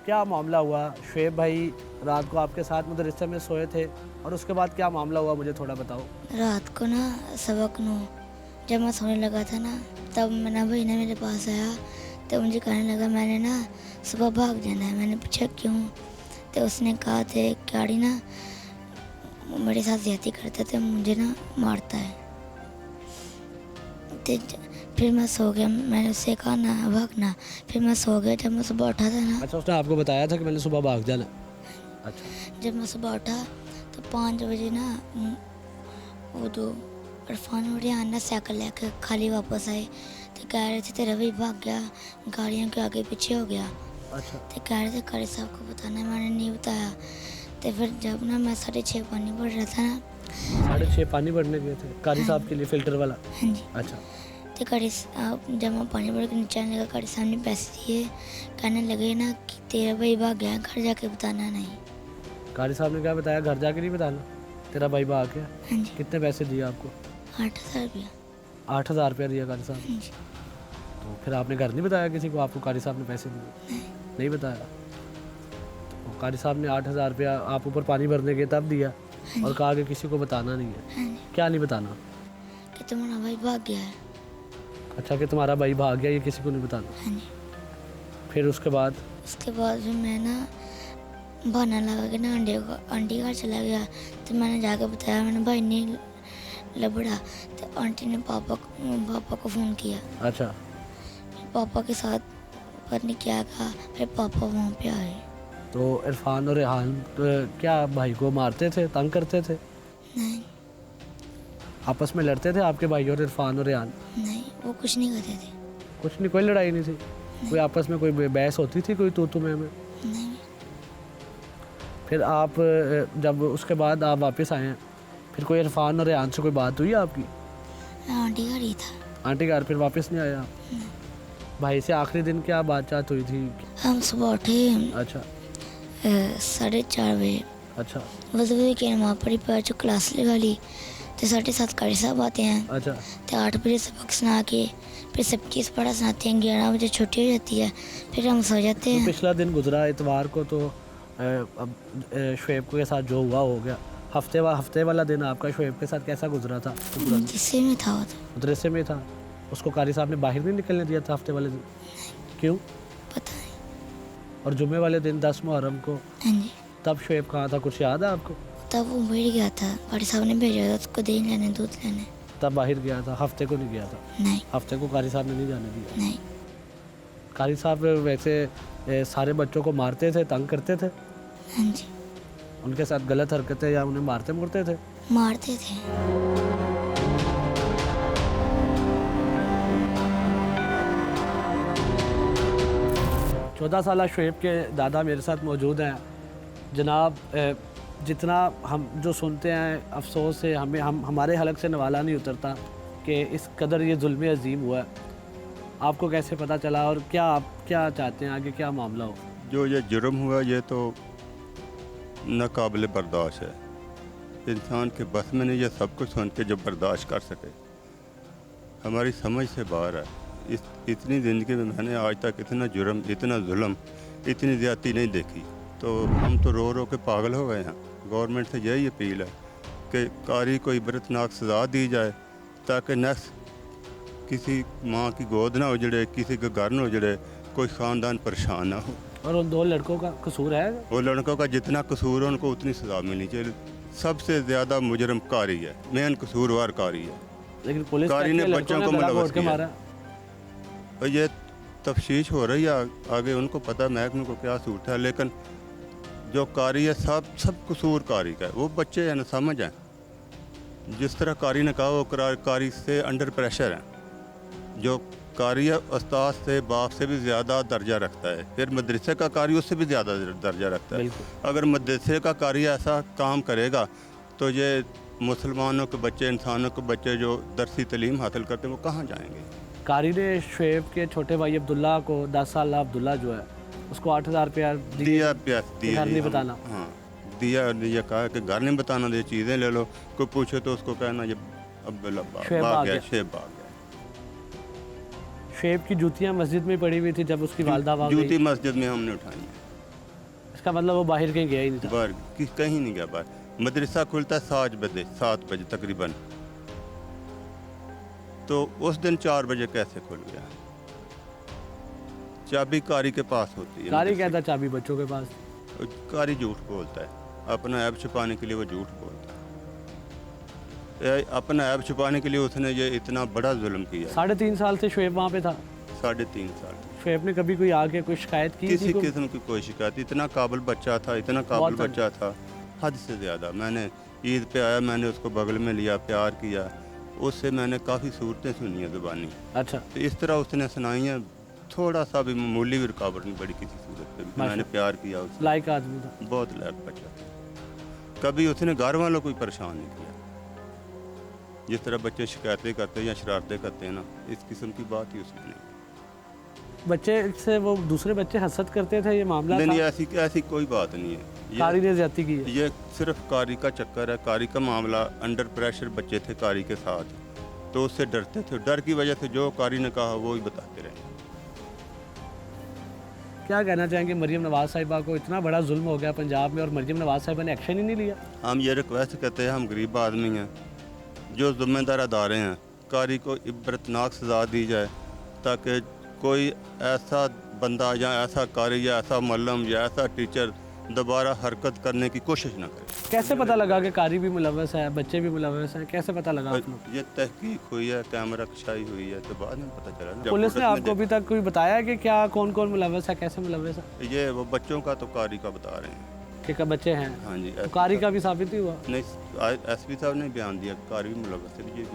B: क्या मामला हुआ? शुएब भाई रात को आपके साथ मदरसे में सोए थे, और उसके बाद क्या मामला हुआ मुझे थोड़ा बताओ।
L: रात को ना सबक नो जब मैं सोने लगा था ना, तब मेरा भाई ना मेरे पास आया, तो मुझे कहने लगा मैंने ना सुबह भाग जाना है। मैंने पूछा क्यों? तो उसने कहा थे गाड़ी ना मेरे साथ ज्यादती करता था, मुझे ना मारता है। तो फिर मैं सो गया, मैंने उससे कहा ना भागना, फिर मैं सो गया। जब मैं सुबह उठा था ना,
B: अच्छा, उसने आपको बताया था कि मैंने सुबह भाग जाना? अच्छा।
L: जब मैं सुबह उठा तो 5 बजे ना वो दो इरफान और रेहान ना साइकिल लेकर खाली वापस आए, तो कह रहे थे तेरा भाई भाग गया, गाड़ियों के आगे पीछे हो गया।
B: अच्छा।
L: तो कह रहे थे कारी साहब को बताना, मैंने नहीं बताया। तो फिर जब ना मैं 6:30 पानी पड़ रहा था ना,
B: 6:30 पानी भरने गए थे कारी साहब के लिए, फिल्टर वाला?
L: हाँ जी।
B: अच्छा।
L: तो कारी जब मैं पानी भर के नीचे आने लगा, कारी साहब ने पैसे दिए, कहने लगे ना कि तेरा भाई भाग गया, घर जाके बताना नहीं।
B: कारी साहब ने क्या बताया? घर जाके नहीं बताना, तेरा भाई भाग गया?
L: हाँ जी।
B: कितने पैसे दिए आपको?
L: 8,000 रुपया।
B: 8,000 रुपया दिया कारी साहब?
L: हाँ जी।
B: तो फिर आपने घर नहीं बताया किसी को आपको कारी साहब ने पैसे दिए? नहीं बताया। तो कारी साहब ने 8,000 रुपया आप ऊपर पानी भरने गए तब दिया, और कहा कि किसी को बताना नहीं है।
L: हाँ जी।
B: क्या नहीं बताना?
L: कि तुम्हारा भाई भाग गया है।
B: अच्छा, कि तुम्हारा भाई भाग गया, ये किसी को नहीं बताना।
L: हाँ जी।
B: फिर उसके बाद
L: फिर मैं ना बहाना लगा के ना आंटी घर चला गया। तो मैंने जाकर बताया, मैंने भाई नहीं लबड़ा। तो आंटी ने पापा को फ़ोन किया।
B: अच्छा।
L: पापा के साथ पता नहीं क्या कहा, फिर पापा वहाँ पे आए।
B: तो इरफान और रेहान क्या भाई को मारते थे, तंग करते थे?
L: नहीं।
B: आपस में लड़ते थे आपके भाई और इरफान और रेहान?
L: नहीं, वो कुछ नहीं करते थे।
B: कुछ नहीं, कोई लड़ाई नहीं थी? कोई आपस में कोई बहस होती थी, कोई तू में?
L: नहीं।
B: फिर आप जब उसके बाद आप वापस आए हैं, फिर कोई इरफान और रेहान से कोई बात हुई आपकी?
L: आंटी घर ही था।
B: आंटी घर फिर वापस नहीं आया? भाई से आखिरी दिन क्या बातचीत हुई थी?
L: हम सुबह उठे।
B: अच्छा।
L: 4:30 बजे।
B: अच्छा।
L: वज़ू की नमाज़ पढ़ी, पर जो क्लास लगा ली, तो 7:30 कारी साहब आते हैं।
B: अच्छा।
L: तो 8 बजे सबक सुना के फिर सबकी पढ़ा सुनाते हैं, 11 बजे छुट्टी हो जाती है, फिर हम सो जाते हैं।
B: तो पिछला दिन गुजरा इतवार को, तो अब शुएब के साथ जो हुआ हो गया। हफ्ते वाला दिन आपका शुएब के साथ कैसा गुजरा था?
L: मदरसे में था वो तो।
B: मदरसे में था? उसको कारी साहब ने बाहर नहीं निकलने दिया था हफ्ते वाले दिन? क्यों?
L: पता नहीं।
B: और जुम्मे वाले दिन 10 मुहर्रम को
L: हाँ जी।
B: तब शुएब कहाँ था, कुछ याद है आपको?
L: तब वो बैठ गया था, कारी साहब ने भेजा था उसको देन लेने, दूध लेने।
B: तब बाहर गया था, हफ्ते को नहीं गया था?
L: नहीं।
B: हफ्ते को कारी साहब ने नहीं जाने दिया?
L: नहीं।
B: कारी साहब वैसे सारे बच्चों को मारते थे, तंग करते थे?
L: हाँ जी।
B: उनके साथ गलत हरकतें या उन्हें मारते मुरते थे?
L: मारते थे।
B: 14 साला शुएब के दादा मेरे साथ मौजूद हैं। जनाब जितना हम जो सुनते हैं अफसोस से हमारे हलक से नवाला नहीं उतरता कि इस कदर ये जुल्म अजीम हुआ है। आपको कैसे पता चला और क्या आप क्या चाहते हैं आगे क्या मामला हो?
E: जो ये जुर्म हुआ ये तो नाकाबिल बर्दाश्त है। इंसान के बस में नहीं ये सब कुछ सुन के जो बर्दाश्त कर सके, हमारी समझ से बाहर है। इतनी ज़िंदगी में मैंने आज तक इतना जुर्म, इतना जुल्म, इतनी ज़्यादती नहीं देखी। तो हम तो रो रो के पागल हो गए हैं। गवर्नमेंट से यही अपील है कि कारी को इबरतनाक सज़ा दी जाए ताकि नेक्स्ट किसी माँ की गोद ना उजड़े, किसी का घर ना उजड़े, कोई ख़ानदान परेशान ना हो।
B: और उन 2 लड़कों का कसूर है?
E: वो लड़कों का जितना कसूर है उनको उतनी सज़ा मिलनी चाहिए। सबसे ज़्यादा मुजरम कारी है, मेन कसूरवार कारी है।
B: लेकिन पुलिस
E: कारी ने बच्चों को मुलव्वस किया
B: मारा।
E: और ये तफ्तीश हो रही है, आगे उनको पता महकमे को क्या सूट है। लेकिन जो कारी है सब कसूर कारी का है। वो बच्चे हैं ना, समझ हैं। जिस तरह कारी ने कहा वो कारी से अंडर प्रेशर है। जो कारी है उस्ताद से बाप से भी ज़्यादा दर्जा रखता है, फिर मदरसे का कारी उससे भी ज़्यादा दर्जा रखता है। अगर मदरसे का कारी ऐसा काम करेगा तो ये मुसलमानों के बच्चे, इंसानों के बच्चे जो दरसी तालीम हासिल करते हैं वो कहाँ जाएंगे?
B: कारी ने शुएब के छोटे भाई अब्दुल्ला को 10 साल अब्दुल्ला जो है उसको 8000 रुपया
E: दिया।
B: घर नहीं बताना।
E: हाँ दिया, ये कहा कि घर नहीं बताना, ये चीज़ें ले लो। कोई पूछे तो उसको कहना ये अब्दुल्ला भाग गया, शेब भाग गया।
B: शुएब की जूतियाँ मस्जिद में पड़ी हुई थी जब उसकी वालदा भाग गई।
E: जूती मस्जिद में हमने उठाई।
B: इसका मतलब वो बाहर कहीं गया ही नहीं था?
E: बाहर कहीं नहीं गया बाहर। मदरसा खुलता है 7 बजे तकरीबन, तो उस दिन 4 बजे कैसे खुल गया? चाबी कारी के पास होती है।
B: कारी कहता चाबी बच्चों के पास।
E: कारी झूठ बोलता है, अपना ऐब छुपाने के लिए वो झूठ बोलता है। अपना ऐब छुपाने के लिए उसने ये इतना बड़ा जुल्म किया।
B: 3.5 साल से शुएब वहाँ पे था?
E: 3.5 साल।
B: शुएब ने कभी कोई आके कोई शिकायत की?
E: किसी किस्म की कोई शिकायत। इतना काबिल बच्चा था, इतना काबिल बच्चा था, हद से ज़्यादा। मैंने ईद पे आया, मैंने उसको बगल में लिया, प्यार किया, उससे मैंने काफ़ी सूरतें सुनी हैं ज़ुबानी।
B: अच्छा।
E: तो इस तरह उसने सुनाई हैं, थोड़ा सा भी मामूली भी रुकावट नहीं पड़ी किसी सूरत पे भी। मैंने प्यार किया उससे।
B: लायक आदमी था,
E: बहुत लायक बच्चा था। कभी उसने घर वालों को परेशान नहीं किया। जिस तरह बच्चे शिकायतें करते हैं या शरारतें करते हैं ना, इस किस्म की बात ही उसमें नहीं।
B: बच्चे से वो दूसरे बच्चे हसद करते थे, ये मामला
E: नहीं, ऐसी कोई बात नहीं है।
B: कारी ने ज्यादती की है।
E: ये सिर्फ कारी का चक्कर है। कारी का मामला, अंडर प्रेशर बच्चे थे कारी के साथ, तो उससे डरते थे। डर की वजह से जो कारी ने कहा वो ही बताते रहे।
B: क्या कहना चाहेंगे मरीम नवाज़ साहिबा को? इतना बड़ा जुल्म हो गया पंजाब में और मरीम नवाज़ साहिबा ने एक्शन ही नहीं लिया।
E: हम ये रिक्वेस्ट करते हैं, हम गरीब आदमी हैं, जो ज़िम्मेदार अदारे हैं, कारी को इबरतनाक सज़ा दी जाए ताकि कोई ऐसा बंदा या ऐसा कारी या ऐसा मल्लम या ऐसा टीचर दोबारा हरकत करने की कोशिश ना करे।
B: कैसे पता लगा कि कारी भी मुलव्वस है, बच्चे भी मुलव्वस हैं? कैसे पता लगा आपको?
E: ये तहकीक हुई है, कैमरा कशाई हुई है, तो बाद में पता चला।
B: पुलिस ने आपको अभी तक कोई बताया कि क्या कौन कौन मुलव्वस है, कैसे मुलव्वस है?
E: ये वो बच्चों का तो कारी का बता रहे हैं
B: कि बच्चे हैं।
E: हाँ जी।
B: तो कारी का भी साबित ही हुआ?
E: नहीं, एसपी साहब ने बयान दिया कारी भी मुलव्वस है। ये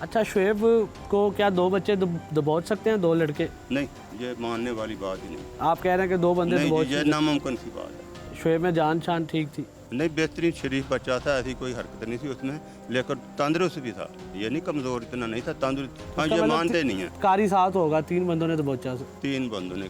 B: अच्छा, शुएब को क्या 2 बच्चे दबोच सकते हैं, 2 लड़के?
E: नहीं, ये मानने वाली बात ही नहीं।
B: आप कह रहे हैं कि 2 बंदे दबोच?
E: ये नामुमकिन सी बात है।
B: शुएब में जान शान ठीक थी?
E: नहीं, बेहतरीन शरीफ बच्चा था, ऐसी कोई हरकत नहीं थी उसमें, लेकिन तंदुरुस्त भी था। ये नहीं कमज़ोर इतना नहीं था, तंदुरुस्त। हाँ, ये मानते नहीं है।
B: कारी साथ होगा, 3 बंदों ने दबोचा?
E: 3 बंदों ने।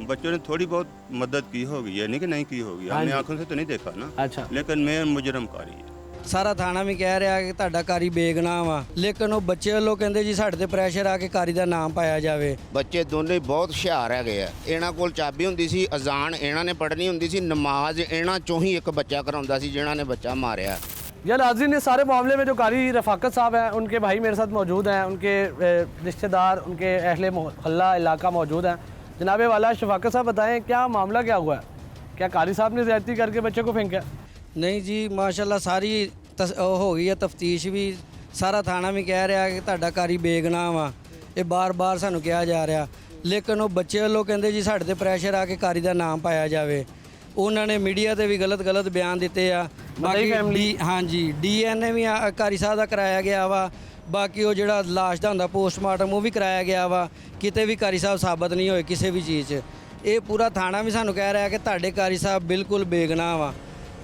E: बच्चों ने थोड़ी बहुत मदद की होगी, ये नहीं कि नहीं की होगी। हमने आंखों से तो नहीं देखा ना।
B: अच्छा।
E: लेकिन मैं मुजरम कारी है।
F: ਸਾਰਾ ਥਾਣਾ ਵੀ ਕਹਿ ਰਿਹਾ ਕਿ ਤੁਹਾਡਾ ਕਾਰੀ ਬੇਗਨਾਹ ਵਾ, ਲੇਕਿਨ ਉਹ ਬੱਚੇ ਵੱਲੋਂ ਕਹਿੰਦੇ ਜੀ ਸਾਡੇ ਤੇ ਪ੍ਰੈਸ਼ਰ ਆ ਕੇ ਕਾਰੀ ਦਾ ਨਾਮ ਪਾਇਆ ਜਾਵੇ।
G: ਬੱਚੇ ਦੋਨੇ ਬਹੁਤ ਹੁਸ਼ਿਆਰ ਹੈਗੇ ਆ। ਇਹਨਾਂ ਕੋਲ ਚਾਬੀ ਹੁੰਦੀ ਸੀ, ਅਜ਼ਾਨ ਇਹਨਾਂ ਨੇ ਪੜ੍ਹਨੀ ਹੁੰਦੀ ਸੀ, ਨਮਾਜ਼ ਇਹਨਾਂ ਚੋਂ ਹੀ ਇੱਕ ਬੱਚਾ ਕਰਾਉਂਦਾ ਸੀ ਜਿਨ੍ਹਾਂ ਨੇ ਬੱਚਾ मारा।
B: यार नाज़रीन, इस सारे मामले में जो कारी रफ़ाकत साहब हैं, उनके भाई मेरे साथ मौजूद हैं, उनके रिश्तेदार, उनके अहले मोहल्ला इलाका मौजूद हैं। जनाब वाला शफाकत साहब बताएं, क्या मामला क्या हुआ है? क्या कारी साहब ने ज़्यादती करके बच्चे को फेंका?
F: नहीं जी, माशाल्लाह सारी हो गई है तफ्तीश भी। सारा थाना भी कह रहा कि ਤੁਹਾਡਾ कारी बेगनाह ਵਾ। ਇਹ ਬਾਰ-ਬਾਰ ਸਾਨੂੰ ਕਿਹਾ ਜਾ ਰਿਹਾ, ਲੇਕਿਨ ਉਹ ਬੱਚੇ ਵੱਲੋਂ ਕਹਿੰਦੇ ਜੀ ਸਾਡੇ ਤੇ ਪ੍ਰੈਸ਼ਰ ਆ ਕੇ कारी ਦਾ ਨਾਮ ਪਾਇਆ ਜਾਵੇ। ਉਹਨਾਂ ਨੇ ਮੀਡੀਆ ਤੇ ਵੀ ਗਲਤ ਬਿਆਨ ਦਿੱਤੇ ਆ। ਬਾਕੀ ਹਾਂਜੀ, DNA ਵੀ कारी ਸਾਹਿਬ ਦਾ ਕਰਾਇਆ ਗਿਆ ਵਾ। ਬਾਕੀ ਉਹ ਜਿਹੜਾ ਲਾਸ਼ ਦਾ ਹੁੰਦਾ ਪੋਸਟਮਾਰਟਮ ਉਹ ਵੀ ਕਰਾਇਆ ਗਿਆ ਵਾ। ਕਿਤੇ ਵੀ कारी ਸਾਹਿਬ ਸਾਬਤ ਨਹੀਂ ਹੋਏ ਕਿਸੇ ਵੀ ਚੀਜ਼ 'ਚ। ਇਹ ਪੂਰਾ ਥਾਣਾ ਵੀ ਸਾਨੂੰ ਕਹਿ ਰਿਹਾ ਕਿ ਤੁਹਾਡੇ कारी ਸਾਹਿਬ ਬਿਲਕੁਲ ਬੇਗਨਾਹ ਵਾ।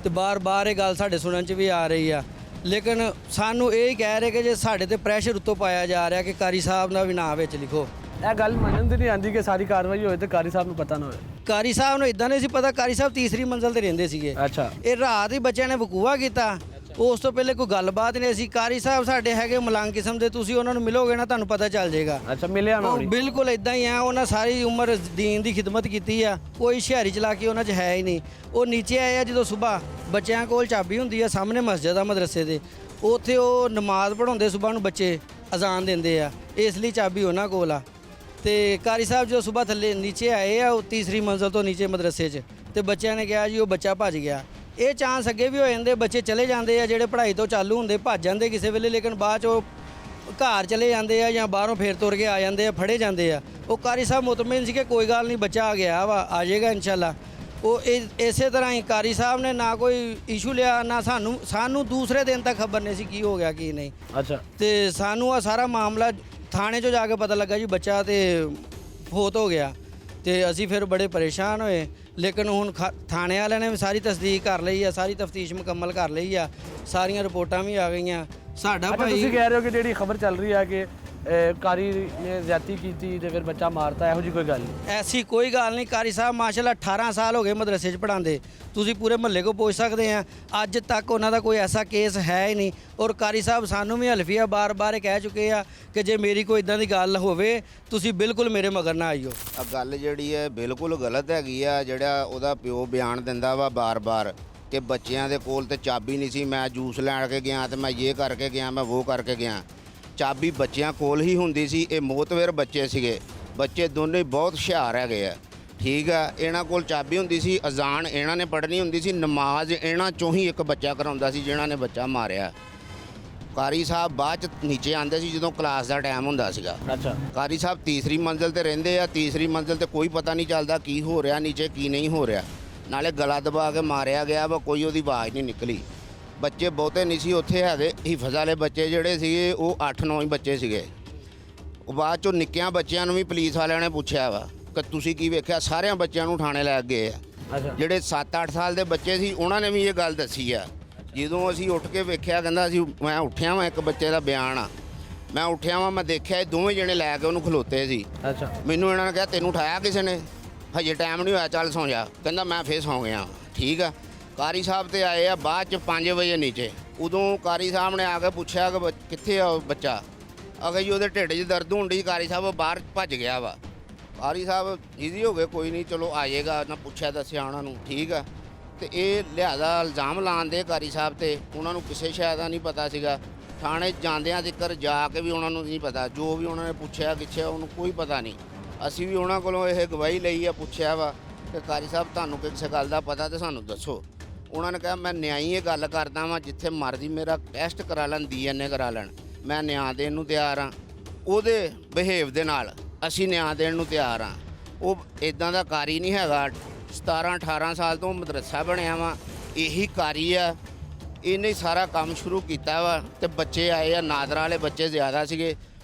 F: ਤੇ ਬਾਰ-ਬਾਰ ਇਹ ਗੱਲ ਸਾਡੇ ਸੁਣਨ 'ਚ ਵੀ ਆ ਰਹੀ ਆ, ਲੇਕਿਨ ਸਾਨੂੰ ਇਹ ਹੀ ਕਹਿ ਰਹੇ ਕਿ ਜੇ ਸਾਡੇ ਤੇ ਪ੍ਰੈਸ਼ਰ ਉੱਤੋਂ ਪਾਇਆ ਜਾ ਰਿਹਾ ਕਿ ਕਾਰੀ ਸਾਹਿਬ ਦਾ ਵੀ ਨਾਂ ਵਿੱਚ ਲਿਖੋ।
B: ਇਹ ਗੱਲ ਮੰਨਣ ਦੀ ਨਹੀਂ ਆਂਦੀ ਕਿ ਸਾਰੀ ਕਾਰਵਾਈ ਹੋਏ ਤੇ ਕਾਰੀ ਸਾਹਿਬ ਨੂੰ ਪਤਾ ਨਾ ਹੋਏ।
F: ਕਾਰੀ ਸਾਹਿਬ ਨੂੰ ਇਦਾਂ ਨਹੀਂ ਸੀ ਪਤਾ, ਕਾਰੀ ਸਾਹਿਬ ਤੀਸਰੀ ਮੰਜ਼ਲ ਤੇ ਰਹਿੰਦੇ ਸੀਗੇ।
B: ਅੱਛਾ,
F: ਇਹ ਰਾਤ ਹੀ ਬੱਚਿਆਂ ਨੇ ਵਕੂਆ ਕੀਤਾ, ਉਸ ਤੋਂ ਪਹਿਲੇ ਕੋਈ ਗੱਲਬਾਤ ਨਹੀਂ ਸੀ। ਕਾਰੀ ਸਾਹਿਬ ਸਾਡੇ ਹੈਗੇ ਮਲੰਗ ਕਿਸਮ ਦੇ, ਤੁਸੀਂ ਉਹਨਾਂ ਨੂੰ ਮਿਲੋਗੇ ਨਾ ਤੁਹਾਨੂੰ ਪਤਾ ਚੱਲ ਜਾਏਗਾ।
B: ਅੱਛਾ, ਮਿਲਿਆ ਨਾ?
F: ਬਿਲਕੁਲ ਇਦਾਂ ਹੀ ਆ, ਉਹਨਾਂ ਸਾਰੀ ਉਮਰ ਦੀਨ ਦੀ ਖਿਦਮਤ ਕੀਤੀ ਆ, ਕੋਈ ਹੁਸ਼ਿਆਰੀ ਚਲਾਕੀ ਉਹਨਾਂ 'ਚ ਹੈ ਹੀ ਨਹੀਂ। ਉਹ ਨੀਚੇ ਆਏ ਆ ਜਦੋਂ ਸਵੇਰ, ਬੱਚਿਆਂ ਕੋਲ ਚਾਬੀ ਹੁੰਦੀ ਆ ਸਾਹਮਣੇ ਮਸਜਿਦ ਆ ਮਦਰਸੇ ਦੇ, ਉੱਥੇ ਉਹ ਨਮਾਜ਼ ਪੜ੍ਹਾਉਂਦੇ ਸਵੇਰ ਨੂੰ, ਬੱਚੇ ਅਜ਼ਾਨ ਦਿੰਦੇ ਆ, ਇਸ ਲਈ ਚਾਬੀ ਉਹਨਾਂ ਕੋਲ ਆ। ਤੇ ਕਾਰੀ ਸਾਹਿਬ ਜਦੋਂ ਸਵੇਰ ਥੱਲੇ ਨੀਚੇ ਆਏ ਆ, ਉਹ ਤੀਸਰੀ ਮੰਜ਼ਲ ਤੋਂ ਨੀਚੇ ਮਦਰਸੇ 'ਚ, ਤੇ ਬੱਚਿਆਂ ਨੇ ਕਿਹਾ ਜੀ ਉਹ ਬੱਚਾ ਭੱਜ ਗਿਆ। ਇਹ ਚਾਂਸ ਅੱਗੇ ਵੀ ਹੋ ਜਾਂਦੇ, ਬੱਚੇ ਚਲੇ ਜਾਂਦੇ ਆ ਜਿਹੜੇ ਪੜ੍ਹਾਈ ਤੋਂ ਚਾਲੂ ਹੁੰਦੇ, ਭੱਜ ਜਾਂਦੇ ਕਿਸੇ ਵੇਲੇ, ਲੇਕਿਨ ਬਾਅਦ 'ਚ ਉਹ ਘਰ ਚਲੇ ਜਾਂਦੇ ਆ ਜਾਂ ਬਾਹਰੋਂ ਫੇਰ ਤੁਰ ਕੇ ਆ ਜਾਂਦੇ ਆ, ਫੜੇ ਜਾਂਦੇ ਆ। ਉਹ ਕਾਰੀ ਸਾਹਿਬ ਮੁਤਮਿਨ ਸੀ ਕਿ ਕੋਈ ਗੱਲ ਨਹੀਂ, ਬੱਚਾ ਆ ਗਿਆ ਵਾ, ਆ ਜਾਏਗਾ ਇਨਸ਼ਾਅੱਲਾ। ਉਹ ਇਸੇ ਤਰ੍ਹਾਂ ਹੀ ਕਾਰੀ ਸਾਹਿਬ ਨੇ ਨਾ ਕੋਈ ਇਸ਼ੂ ਲਿਆ, ਨਾ ਸਾਨੂੰ ਦੂਸਰੇ ਦਿਨ ਤੱਕ ਖਬਰ ਨਹੀਂ ਸੀ ਕੀ ਹੋ ਗਿਆ ਕੀ ਨਹੀਂ।
B: ਅੱਛਾ,
F: ਤੇ ਸਾਨੂੰ ਆ ਸਾਰਾ ਮਾਮਲਾ ਥਾਣੇ 'ਚੋਂ ਜਾ ਕੇ ਪਤਾ ਲੱਗਾ ਜੀ ਬੱਚਾ ਤੇ ਫੌਤ ਹੋ ਗਿਆ, ਤੇ ਅਸੀਂ ਫਿਰ ਬੜੇ ਪਰੇਸ਼ਾਨ ਹੋਏ। ਲੇਕਿਨ ਹੁਣ ਥਾਣੇ ਵਾਲਿਆਂ ਨੇ ਵੀ ਸਾਰੀ ਤਸਦੀਕ ਕਰ ਲਈ ਆ, ਸਾਰੀ ਤਫਤੀਸ਼ ਮੁਕੰਮਲ ਕਰ ਲਈ ਆ, ਸਾਰੀਆਂ ਰਿਪੋਰਟਾਂ ਵੀ ਆ ਗਈਆਂ। ਸਾਡਾ ਭਾਈ
B: ਤੁਸੀਂ ਕਹਿ ਰਹੇ ਹੋ ਕਿ ਜਿਹੜੀ ਖਬਰ ਚੱਲ ਰਹੀ ਹੈ ਕਿ ਕਾਰੀ ਨੇ ਜ਼ਿਆਦਤੀ ਕੀਤੀ ਤੇ ਫਿਰ ਬੱਚਾ ਮਾਰਤਾ, ਇਹੋ ਜਿਹੀ ਕੋਈ ਗੱਲ ਨਹੀਂ?
F: ਐਸੀ ਕੋਈ ਗੱਲ ਨਹੀਂ। ਕਾਰੀ ਸਾਹਿਬ ਮਾਸ਼ਾਅੱਲਾ 18 ਸਾਲ ਹੋ ਗਏ ਮਦਰਸੇ 'ਚ ਪੜ੍ਹਾਉਂਦੇ, ਤੁਸੀਂ ਪੂਰੇ ਮਹੱਲੇ ਕੋ ਪੁੱਛ ਸਕਦੇ ਆ, ਅੱਜ ਤੱਕ ਉਹਨਾਂ ਦਾ ਕੋਈ ਐਸਾ ਕੇਸ ਹੈ ਹੀ ਨਹੀਂ। ਔਰ ਕਾਰੀ ਸਾਹਿਬ ਸਾਨੂੰ ਵੀ ਹਲਫੀਆ ਬਾਰ-ਬਾਰ ਕਹਿ ਚੁੱਕੇ ਆ ਕਿ ਜੇ ਮੇਰੀ ਕੋਈ ਇਦਾਂ ਦੀ ਗੱਲ ਹੋਵੇ ਤੁਸੀਂ ਬਿਲਕੁਲ ਮੇਰੇ ਮਗਰ ਨਾ ਆਈਓ।
G: ਆ ਗੱਲ ਜਿਹੜੀ ਹੈ ਬਿਲਕੁਲ ਗਲਤ ਹੈਗੀ ਆ, ਜਿਹੜਾ ਉਹਦਾ ਪਿਓ ਬਿਆਨ ਦਿੰਦਾ ਵਾ ਬਾਰ-ਬਾਰ ਕਿ ਬੱਚਿਆਂ ਦੇ ਕੋਲ ਤੇ ਚਾਬੀ ਨਹੀਂ ਸੀ, ਮੈਂ ਜੂਸ ਲੈਣ ਕੇ ਗਿਆ ਤੇ ਮੈਂ ਇਹ ਕਰਕੇ ਗਿਆ, ਮੈਂ ਉਹ ਕਰਕੇ ਗਿਆ। ਚਾਬੀ ਬੱਚਿਆਂ ਕੋਲ ਹੀ ਹੁੰਦੀ ਸੀ। ਇਹ ਮੋਤਵਰ ਬੱਚੇ ਸੀਗੇ, ਬੱਚੇ ਦੋਨੇ ਬਹੁਤ ਹੁਸ਼ਿਆਰ ਹੈਗੇ ਆ, ਠੀਕ ਆ। ਇਹਨਾਂ ਕੋਲ ਚਾਬੀ ਹੁੰਦੀ ਸੀ, ਅਜ਼ਾਨ ਇਹਨਾਂ ਨੇ ਪੜ੍ਹਨੀ ਹੁੰਦੀ ਸੀ, ਨਮਾਜ਼ ਇਹਨਾਂ ਚੋਂ ਹੀ ਇੱਕ ਬੱਚਾ ਕਰਾਉਂਦਾ ਸੀ ਜਿਹਨਾਂ ਨੇ ਬੱਚਾ ਮਾਰਿਆ। ਕਾਰੀ ਸਾਹਿਬ ਬਾਅਦ ਚ ਨੀਚੇ ਆਉਂਦੇ ਸੀ ਜਦੋਂ ਕਲਾਸ ਦਾ ਟਾਈਮ ਹੁੰਦਾ ਸੀਗਾ।
B: ਅੱਛਾ,
G: ਕਾਰੀ ਸਾਹਿਬ ਤੀਸਰੀ ਮੰਜ਼ਿਲ ਤੇ ਰਹਿੰਦੇ ਆ, ਤੀਸਰੀ ਮੰਜ਼ਿਲ ਤੇ ਕੋਈ ਪਤਾ ਨਹੀਂ ਚੱਲਦਾ ਕੀ ਹੋ ਰਿਹਾ ਨੀਚੇ, ਕੀ ਨਹੀਂ ਹੋ ਰਿਹਾ। ਨਾਲੇ ਗਲਾ ਦਬਾ ਕੇ ਮਾਰਿਆ ਗਿਆ ਵਾ, ਕੋਈ ਉਹਦੀ ਆਵਾਜ਼ ਨਹੀਂ ਨਿਕਲੀ। ਬੱਚੇ ਬਹੁਤੇ ਨਹੀਂ ਸੀ ਉੱਥੇ ਹੈਗੇ, ਹਿਫਜ਼ ਵਾਲੇ ਬੱਚੇ ਜਿਹੜੇ ਸੀਗੇ ਉਹ 8-9 ਹੀ ਬੱਚੇ ਸੀਗੇ। ਉਹ ਬਾਅਦ ਚੋਂ ਨਿੱਕਿਆਂ ਬੱਚਿਆਂ ਨੂੰ ਵੀ ਪੁਲਿਸ ਵਾਲਿਆਂ ਨੇ ਪੁੱਛਿਆ ਵਾ ਕਿ ਤੁਸੀਂ ਕੀ ਵੇਖਿਆ, ਸਾਰਿਆਂ ਬੱਚਿਆਂ ਨੂੰ ਥਾਣੇ ਲੈ ਗਏ ਆ। ਜਿਹੜੇ 7-8 ਸਾਲ ਦੇ ਬੱਚੇ ਸੀ ਉਹਨਾਂ ਨੇ ਵੀ ਇਹ ਗੱਲ ਦੱਸੀ ਆ। ਜਦੋਂ ਅਸੀਂ ਉੱਠ ਕੇ ਵੇਖਿਆ, ਕਹਿੰਦਾ ਅਸੀਂ ਮੈਂ ਉੱਠਿਆ ਵਾਂ, ਇੱਕ ਬੱਚੇ ਦਾ ਬਿਆਨ ਆ, ਮੈਂ ਉੱਠਿਆ ਵਾਂ, ਮੈਂ ਦੇਖਿਆ ਇਹ ਦੋਵੇਂ ਜਣੇ ਲੈ ਕੇ ਉਹਨੂੰ ਖਲੋਤੇ ਸੀ।
B: ਅੱਛਾ,
G: ਮੈਨੂੰ ਇਹਨਾਂ ਨੇ ਕਿਹਾ ਤੈਨੂੰ ਉਠਾਇਆ ਕਿਸੇ ਨੇ? ਹਜੇ ਟਾਈਮ ਨਹੀਂ ਹੋਇਆ, ਚੱਲ ਸੌਂ ਜਾ। ਕਹਿੰਦਾ ਮੈਂ ਫੇਰ ਸੌਂ ਗਿਆ। ਠੀਕ ਆ। ਕਾਰੀ ਸਾਹਿਬ ਤੇ ਆਏ ਆ ਬਾਅਦ ਚ 5 ਵਜੇ ਨੀਚੇ। ਉਦੋਂ ਕਾਰੀ ਸਾਹਿਬ ਨੇ ਆ ਕੇ ਪੁੱਛਿਆ ਕਿ ਕਿੱਥੇ ਆ ਬੱਚਾ? ਅਗਰ ਜੀ ਉਹਦੇ ਢਿੱਡ 'ਚ ਦਰਦ ਹੁੰਦੀ। ਕਾਰੀ ਸਾਹਿਬ ਬਾਹਰ ਭੱਜ ਗਿਆ ਵਾ। ਕਾਰੀ ਸਾਹਿਬ ਈਜ਼ੀ ਹੋ ਗਏ, ਕੋਈ ਨਹੀਂ ਚਲੋ ਆ ਜਾਏਗਾ, ਨਾ ਪੁੱਛਿਆ ਦੱਸਿਆ ਉਹਨਾਂ ਨੂੰ। ਠੀਕ ਆ। ਤੇ ਇਹ ਲਿਹਾਜ਼ਾ ਇਲਜ਼ਾਮ ਲਾਉਂਦੇ ਕਾਰੀ ਸਾਹਿਬ ਤੇ, ਉਹਨਾਂ ਨੂੰ ਕਿਸੇ ਸ਼ਾਇਦ ਦਾ ਨਹੀਂ ਪਤਾ ਸੀਗਾ। ਥਾਣੇ ਜਾਂਦਿਆਂ ਤੀਕਰ ਜਾ ਕੇ ਵੀ ਉਹਨਾਂ ਨੂੰ ਨਹੀਂ ਪਤਾ, ਜੋ ਵੀ ਉਹਨਾਂ ਨੇ ਪੁੱਛਿਆ ਕਿੱਛਿਆ ਉਹਨੂੰ ਕੋਈ ਪਤਾ ਨਹੀਂ। ਅਸੀਂ ਵੀ ਉਹਨਾਂ ਕੋਲੋਂ ਇਹ ਗਵਾਹੀ ਲਈ ਆ, ਪੁੱਛਿਆ ਵਾ ਕਿ ਕਾਰੀ ਸਾਹਿਬ ਤੁਹਾਨੂੰ ਕਿਸੇ ਗੱਲ ਦਾ ਪਤਾ ਤੇ ਸਾਨੂੰ ਦੱਸੋ। ਉਹਨਾਂ ਨੇ ਕਿਹਾ ਮੈਂ ਨਿਆਂਈ ਇਹ ਗੱਲ ਕਰਦਾ ਵਾਂ, ਜਿੱਥੇ ਮਰਜ਼ੀ ਮੇਰਾ ਟੈਸਟ ਕਰਾ ਲੈਣ, DNA ਕਰਾ ਲੈਣ, ਮੈਂ ਨਿਆਂ ਦੇਣ ਨੂੰ ਤਿਆਰ ਹਾਂ। ਉਹਦੇ ਬਿਹੇਵ ਦੇ ਨਾਲ ਅਸੀਂ ਨਿਆਂ ਦੇਣ ਨੂੰ ਤਿਆਰ ਹਾਂ। ਉਹ ਇਦਾਂ ਦਾ ਕਾਰੀ ਨਹੀਂ ਹੈਗਾ। 17-18 ਸਾਲ ਤੋਂ ਮਦਰਸਾ ਬਣਿਆ ਵਾ, ਇਹੀ ਕਾਰੀ ਆ, ਇਹਨੇ ਸਾਰਾ ਕੰਮ ਸ਼ੁਰੂ ਕੀਤਾ ਵਾ। ਤੇ ਬੱਚੇ ਆਏ ਆ, ਨਾਦਰਾ ਵਾਲੇ ਬੱਚੇ ਜ਼ਿਆਦਾ ਸੀਗੇ।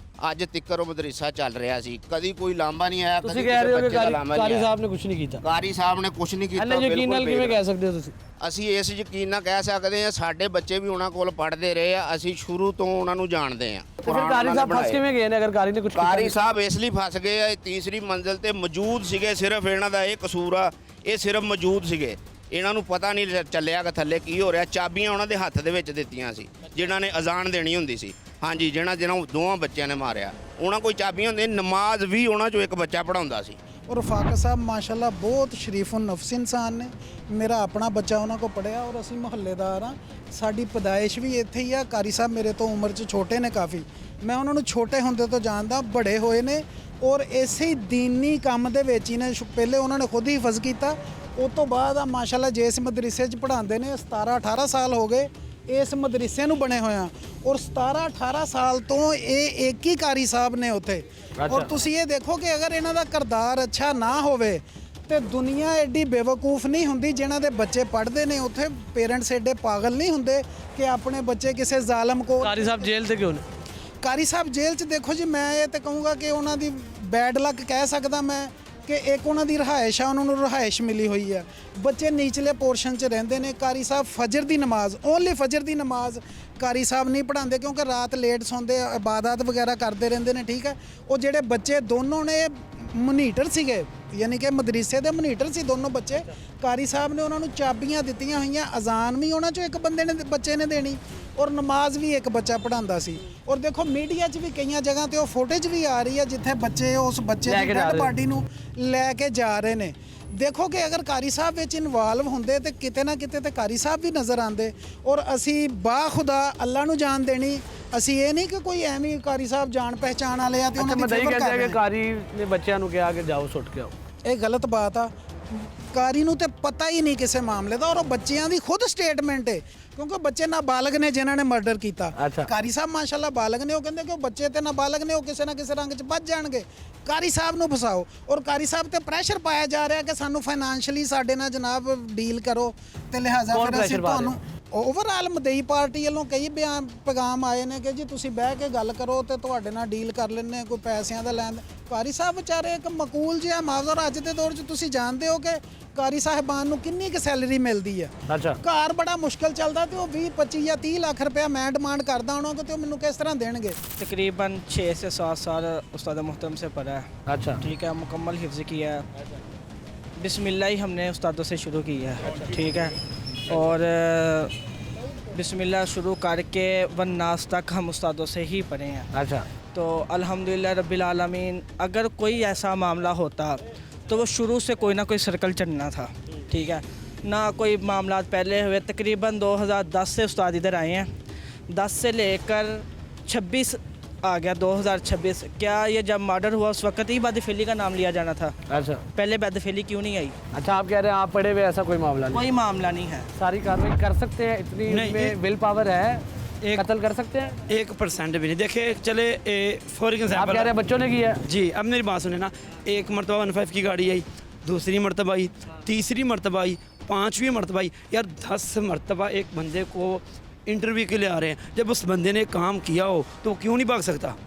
G: ਅੱਜ ਤਿੱਕਰ ਉਹ ਮਦਰਸਾ ਚੱਲ ਰਿਹਾ ਸੀ, ਕਦੀ ਕੋਈ ਲਾਂਭਾ ਨਹੀਂ ਆਇਆ।
B: ਤੁਸੀਂ ਕਹਿ ਰਹੇ ਹੋ ਕਿ ਕਾਰੀ ਸਾਹਿਬ ਨੇ ਕੁਝ ਨਹੀਂ ਕੀਤਾ?
G: ਕਾਰੀ ਸਾਹਿਬ ਨੇ ਕੁਝ ਨਹੀਂ ਕੀਤਾ।
B: ਯਕੀਨ ਨਾਲ ਕਿਵੇਂ ਕਹਿ ਸਕਦੇ ਹੋ ਤੁਸੀਂ?
G: ਅਸੀਂ ਇਸ ਯਕੀਨ ਨਾਲ ਕਹਿ ਸਕਦੇ ਹਾਂ, ਸਾਡੇ ਬੱਚੇ ਵੀ ਉਹਨਾਂ ਕੋਲ ਪੜ੍ਹਦੇ ਰਹੇ ਆ, ਅਸੀਂ ਸ਼ੁਰੂ ਤੋਂ ਉਹਨਾਂ ਨੂੰ ਜਾਣਦੇ ਆ।
B: ਤੇ ਫਿਰ ਕਾਰੀ ਸਾਹਿਬ ਫਸ ਕਿਵੇਂ ਗਏ ਨੇ? ਅਗਰ ਕਾਰੀ ਨੇ ਕੁਝ ਕੀਤਾ?
G: ਕਾਰੀ ਸਾਹਿਬ ਇਸ ਲਈ ਫਸ ਗਏ ਆ, ਇਹ ਤੀਸਰੀ ਮੰਜ਼ਿਲ ਤੇ ਮੌਜੂਦ ਸੀਗੇ, ਸਿਰਫ ਇਹਨਾਂ ਦਾ ਇਹ ਕਸੂਰ ਆ, ਇਹ ਸਿਰਫ ਮੌਜੂਦ ਸੀਗੇ। ਇਹਨਾਂ ਨੂੰ ਪਤਾ ਨਹੀਂ ਚੱਲਿਆ ਕਿ ਥੱਲੇ ਕੀ ਹੋ ਰਿਹਾ। ਚਾਬੀਆਂ ਉਹਨਾਂ ਦੇ ਹੱਥ ਦੇ ਵਿੱਚ ਦਿੱਤੀਆਂ ਸੀ, ਜਿਨ੍ਹਾਂ ਨੇ ਅਜ਼ਾਨ ਦੇਣੀ ਹੁੰਦੀ ਸੀ। ਹਾਂਜੀ, ਜਿਹਨਾਂ ਦੋਵਾਂ ਬੱਚਿਆਂ ਨੇ ਮਾਰਿਆ, ਉਹਨਾਂ ਕੋਈ ਚਾਬੀਆਂ ਹੁੰਦੀਆਂ। ਨਮਾਜ਼ ਵੀ ਉਹਨਾਂ 'ਚੋਂ ਇੱਕ ਬੱਚਾ ਪੜ੍ਹਾਉਂਦਾ ਸੀ।
H: ਔਰ ਫਾਕਰ ਸਾਹਿਬ ਮਾਸ਼ਾਅੱਲਾ ਬਹੁਤ ਸ਼ਰੀਫੁਨ ਨਫਸ ਇਨਸਾਨ ਨੇ। ਮੇਰਾ ਆਪਣਾ ਬੱਚਾ ਉਹਨਾਂ ਕੋਲ ਪੜ੍ਹਿਆ ਔਰ ਅਸੀਂ ਮੁਹੱਲੇਦਾਰ ਹਾਂ। ਸਾਡੀ ਪੈਦਾਇਸ਼ ਵੀ ਇੱਥੇ ਹੀ ਆ। ਕਾਰੀ ਸਾਹਿਬ ਮੇਰੇ ਤੋਂ ਉਮਰ 'ਚ ਛੋਟੇ ਨੇ ਕਾਫੀ। ਮੈਂ ਉਹਨਾਂ ਨੂੰ ਛੋਟੇ ਹੁੰਦੇ ਤੋਂ ਜਾਣਦਾ, ਬੜੇ ਹੋਏ ਨੇ ਔਰ ਇਸੇ ਹੀ ਦੀਨੀ ਕੰਮ ਦੇ ਵਿੱਚ ਹੀ ਨੇ। ਪਹਿਲੇ ਉਹਨਾਂ ਨੇ ਖੁਦ ਹੀ ਹਿਫਜ਼ ਕੀਤਾ, ਉਸ ਤੋਂ ਬਾਅਦ ਆ ਮਾਸ਼ਾਅੱਲਾ ਜਿਸ ਮਦਰਸੇ 'ਚ ਪੜ੍ਹਾਉਂਦੇ ਨੇ। 17-18 ਸਾਲ ਹੋ ਗਏ ਇਸ ਮਦਰਸੇ ਨੂੰ ਬਣੇ ਹੋਇਆ ਔਰ 17-18 ਸਾਲ ਤੋਂ ਇਹ ਇੱਕ ਹੀ ਕਾਰੀ ਸਾਹਿਬ ਨੇ ਉੱਥੇ। ਔਰ ਤੁਸੀਂ ਇਹ ਦੇਖੋ ਕਿ ਅਗਰ ਇਹਨਾਂ ਦਾ ਕਿਰਦਾਰ ਅੱਛਾ ਨਾ ਹੋਵੇ ਤੇ ਦੁਨੀਆ ਐਡੀ ਬੇਵਕੂਫ ਨਹੀਂ ਹੁੰਦੀ। ਜਿਨ੍ਹਾਂ ਦੇ ਬੱਚੇ ਪੜ੍ਹਦੇ ਨੇ ਉੱਥੇ ਪੇਰੈਂਟਸ ਐਡੇ ਪਾਗਲ ਨਹੀਂ ਹੁੰਦੇ ਕਿ ਆਪਣੇ ਬੱਚੇ ਕਿਸੇ ਜ਼ਾਲਮ ਕੋਲ।
B: ਕਾਰੀ ਸਾਹਿਬ ਜੇਲ੍ਹ ਤੇ ਕਿਉਂ ਨੇ?
H: ਕਾਰੀ ਸਾਹਿਬ ਜੇਲ੍ਹ 'ਚ ਦੇਖੋ ਜੀ, ਮੈਂ ਇਹ ਤੇ ਕਹੂੰਗਾ ਕਿ ਉਹਨਾਂ ਦੀ ਬੈਡ ਲੱਕ ਕਹਿ ਸਕਦਾ ਮੈਂ ਕਿ ਇੱਕ ਉਹਨਾਂ ਦੀ ਰਿਹਾਇਸ਼ ਆ, ਉਹਨਾਂ ਨੂੰ ਰਿਹਾਇਸ਼ ਮਿਲੀ ਹੋਈ ਆ। ਬੱਚੇ ਨੀਚਲੇ ਪੋਰਸ਼ਨ 'ਚ ਰਹਿੰਦੇ ਨੇ। ਕਾਰੀ ਸਾਹਿਬ ਫਜਰ ਦੀ ਨਮਾਜ਼, ਓਨਲੀ ਫਜਰ ਦੀ ਨਮਾਜ਼ ਕਾਰੀ ਸਾਹਿਬ ਨਹੀਂ ਪੜ੍ਹਾਉਂਦੇ, ਕਿਉਂਕਿ ਰਾਤ ਲੇਟ ਸੌਂਦੇ, ਇਬਾਦਤ ਵਗੈਰਾ ਕਰਦੇ ਰਹਿੰਦੇ ਨੇ, ਠੀਕ ਹੈ। ਉਹ ਜਿਹੜੇ ਬੱਚੇ ਦੋਨੋਂ ਨੇ ਮਨੀਟਰ ਸੀਗੇ, ਯਾਨੀ ਕਿ ਮਦਰਸੇ ਦੇ ਮਨੀਟਰ ਸੀ ਦੋਨੋਂ ਬੱਚੇ। ਕਾਰੀ ਸਾਹਿਬ ਨੇ ਉਹਨਾਂ ਨੂੰ ਚਾਬੀਆਂ ਦਿੱਤੀਆਂ ਹੋਈਆਂ, ਅਜ਼ਾਨ ਵੀ ਉਹਨਾਂ 'ਚੋਂ ਇੱਕ ਬੱਚੇ ਨੇ ਦੇਣੀ ਔਰ ਨਮਾਜ਼ ਵੀ ਇੱਕ ਬੱਚਾ ਪੜ੍ਹਾਉਂਦਾ ਸੀ। ਔਰ ਦੇਖੋ ਮੀਡੀਆ 'ਚ ਵੀ ਕਈਆਂ ਜਗ੍ਹਾ ਤੇ ਉਹ ਫੁਟੇਜ ਵੀ ਆ ਰਹੀ ਹੈ ਜਿੱਥੇ ਬੱਚੇ ਉਸ ਬੱਚੇ ਦੀ ਡੈਡ ਬਾਡੀ ਨੂੰ ਲੈ ਕੇ ਜਾ ਰਹੇ ਨੇ। ਦੇਖੋ ਕਿ ਅਗਰ ਕਾਰੀ ਸਾਹਿਬ ਵਿੱਚ ਇਨਵੋਲਵ ਹੁੰਦੇ ਤੇ ਕਿਤੇ ਨਾ ਕਿਤੇ ਤੇ ਕਾਰੀ ਸਾਹਿਬ ਵੀ ਨਜ਼ਰ ਆਉਂਦੇ। ਔਰ ਅਸੀਂ ਬਾਖੁਦਾ ਅੱਲਾ ਨੂੰ ਜਾਣ ਦੇਣੀ, ਅਸੀਂ ਇਹ ਨਹੀਂ ਕਿ ਕੋਈ ਐਵੇਂ ਕਾਰੀ ਸਾਹਿਬ ਜਾਣ ਪਹਿਚਾਣ ਵਾਲੇ ਆ ਤੇ ਉਹਨਾਂ ਦੀ ਫੇਵਰ ਕਰ ਰਹੇ।
B: ਕਾਰੀ ਨੇ ਬੱਚਿਆਂ ਨੂੰ ਕਿਹਾ ਕਿ ਜਾਓ ਸੁੱਟ ਕੇ ਆਓ,
H: ਇਹ ਗਲਤ ਬਾਤ ਆ। ਕਾਰੀ ਨੂੰ ਤੇ ਪਤਾ ਹੀ ਨਹੀਂ ਕਿਸੇ ਮਾਮਲੇ ਦਾ, ਔਰ ਉਹ ਬੱਚਿਆਂ ਦੀ ਖੁਦ ਸਟੇਟਮੈਂਟ ਹੈ, ਕਿਉਂਕਿ ਬੱਚੇ ਨਾਬਾਲਗ ਨੇ ਜਿਨ੍ਹਾਂ ਨੇ ਮਰਡਰ ਕੀਤਾ। ਕਾਰੀ ਸਾਹਿਬ ਮਾਸ਼ਾਅੱਲਾ ਬਾਲਗ ਨੇ, ਉਹ ਕਹਿੰਦੇ ਕਿ ਉਹ ਬੱਚੇ ਤੇ ਨਾਬਾਲਗ ਨੇ, ਉਹ ਕਿਸੇ ਨਾ ਕਿਸੇ ਰੰਗ 'ਚ ਬਚ ਜਾਣਗੇ। ਕਾਰੀ ਸਾਹਿਬ ਨੂੰ ਫਸਾਓ, ਔਰ ਕਾਰੀ ਸਾਹਿਬ ਤੇ ਪ੍ਰੈਸ਼ਰ ਪਾਇਆ ਜਾ ਰਿਹਾ ਕਿ ਸਾਨੂੰ ਫਾਈਨੈਂਸ਼ਲੀ ਸਾਡੇ ਨਾਲ ਜਨਾਬ ਡੀਲ ਕਰੋ, ਤੇ ਲਿਹਾਜ਼ਾ ਫਿਰ ਅਸੀਂ ਤੁਹਾਨੂੰ ਓਵਰਆਲ ਮਦਈ ਪਾਰਟੀ ਵੱਲੋਂ ਕਈ ਪੈਗਾਮ ਆਏ ਨੇ ਕਿ ਜੀ ਤੁਸੀਂ ਬਹਿ ਕੇ ਗੱਲ ਕਰੋ ਤੇ ਤੁਹਾਡੇ ਨਾਲ ਡੀਲ ਕਰ ਲੈਂਦੇ, ਕੋਈ ਪੈਸਿਆਂ ਦਾ ਲੈਣ। ਕਾਰੀ ਸਾਹਿਬ ਵਿਚਾਰੇ ਇੱਕ ਮਕੂਲ ਜਿਹਾ ਮਾਵਜ਼ਰ, ਅੱਜ ਦੇ ਦੌਰ 'ਚ ਤੁਸੀਂ ਜਾਣਦੇ ਹੋ ਕਿ ਕਾਰੀ ਸਾਹਿਬਾਨ ਨੂੰ ਕਿੰਨੀ ਕੁ ਸੈਲਰੀ ਮਿਲਦੀ ਹੈ। ਘਰ ਬੜਾ ਮੁਸ਼ਕਲ ਚੱਲਦਾ ਤੇ ਉਹ 20-25 ਜਾਂ 30 ਲੱਖ रुपया मैं डिमांड करता हूँ कि तो मैंने किस तरह देंगे।
M: तकरीबन 6 से 7 साल उस्ताद मोहतरम से पढ़ा है।
B: अच्छा,
M: ठीक है, मुकम्मल हिफ्ज़ किया है। बिस्मिल्लाह ही हमने उस्तादों से शुरू किया है, ठीक है, और बिस्मिल्लाह शुरू करके वन्नास तक हम उस्तादों से ही पढ़े हैं।
B: अच्छा,
M: तो अल्हम्दुलिल्लाह रब्बिल आलमीन, अगर कोई ऐसा मामला होता तो वो शुरू से कोई ना कोई सर्कल चलना था, ठीक है ना। कोई मामला पहले हुए, तकरीबन 2010 से उस्ताद इधर आए हैं, 10 से लेकर 26 आ गया 2026। क्या ये जब मर्डर हुआ उस वक्त ही बदफेली का नाम लिया जाना था?
B: अच्छा,
M: पहले बदफेली क्यों नहीं आई?
B: अच्छा, आप कह रहे हैं आप पढ़े हुए, ऐसा कोई मामला नहीं?
M: कोई मामला नहीं है।
B: सारी कार्रवाई कर सकते हैं, इतनी में विल पावर है, कत्ल कर सकते हैं?
C: 1% भी नहीं। देखिए चले फॉर एग्जाम्पल,
B: आप कह रहे हैं बच्चों ने किया
C: जी। अब मेरी बात सुने ना, एक मरतबा 15 की गाड़ी आई, दूसरी मरतबा आई, तीसरी मरतबा आई, 5वीं मरतबा आई। यार 10 मरतबा एक बंदे को इंटरव्यू के लिए आ रहे हैं। जब उस बंदे ने काम किया हो तो वो क्यों नहीं भाग सकता?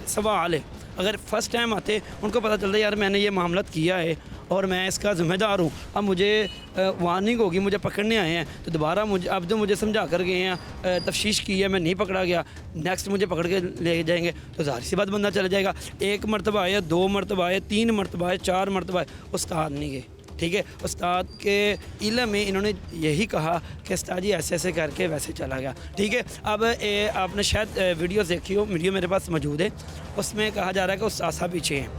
C: सवाल है। अगर फर्स्ट टाइम आते, उनको पता चलता यार मैंने ये मामला किया है और मैं इसका ज़िम्मेदार हूँ, अब मुझे वार्निंग होगी, मुझे पकड़ने आए हैं, तो दोबारा मुझे अब जो मुझे समझा कर गए हैं, तफ्तीश की है, मैं नहीं पकड़ा गया, नेक्स्ट मुझे पकड़ के ले जाएंगे, तो ज़ाहिर सी बात बंदा चला जाएगा। 1 मरतबा आए, 2 मरतबा आए, 3 मरतबा आए, 4 मरतबा आए, उस्ताद नहीं गए। ठीक है, उस्ताद के इल्म में इन्होंने यही कहा कि उस्ताद जी ऐसे ऐसे करके वैसे चला गया। ठीक है, अब आपने शायद वीडियो देखी हो, वीडियो मेरे पास मौजूद है, उसमें कहा जा रहा है कि उस्ताद साहब पीछे हैं।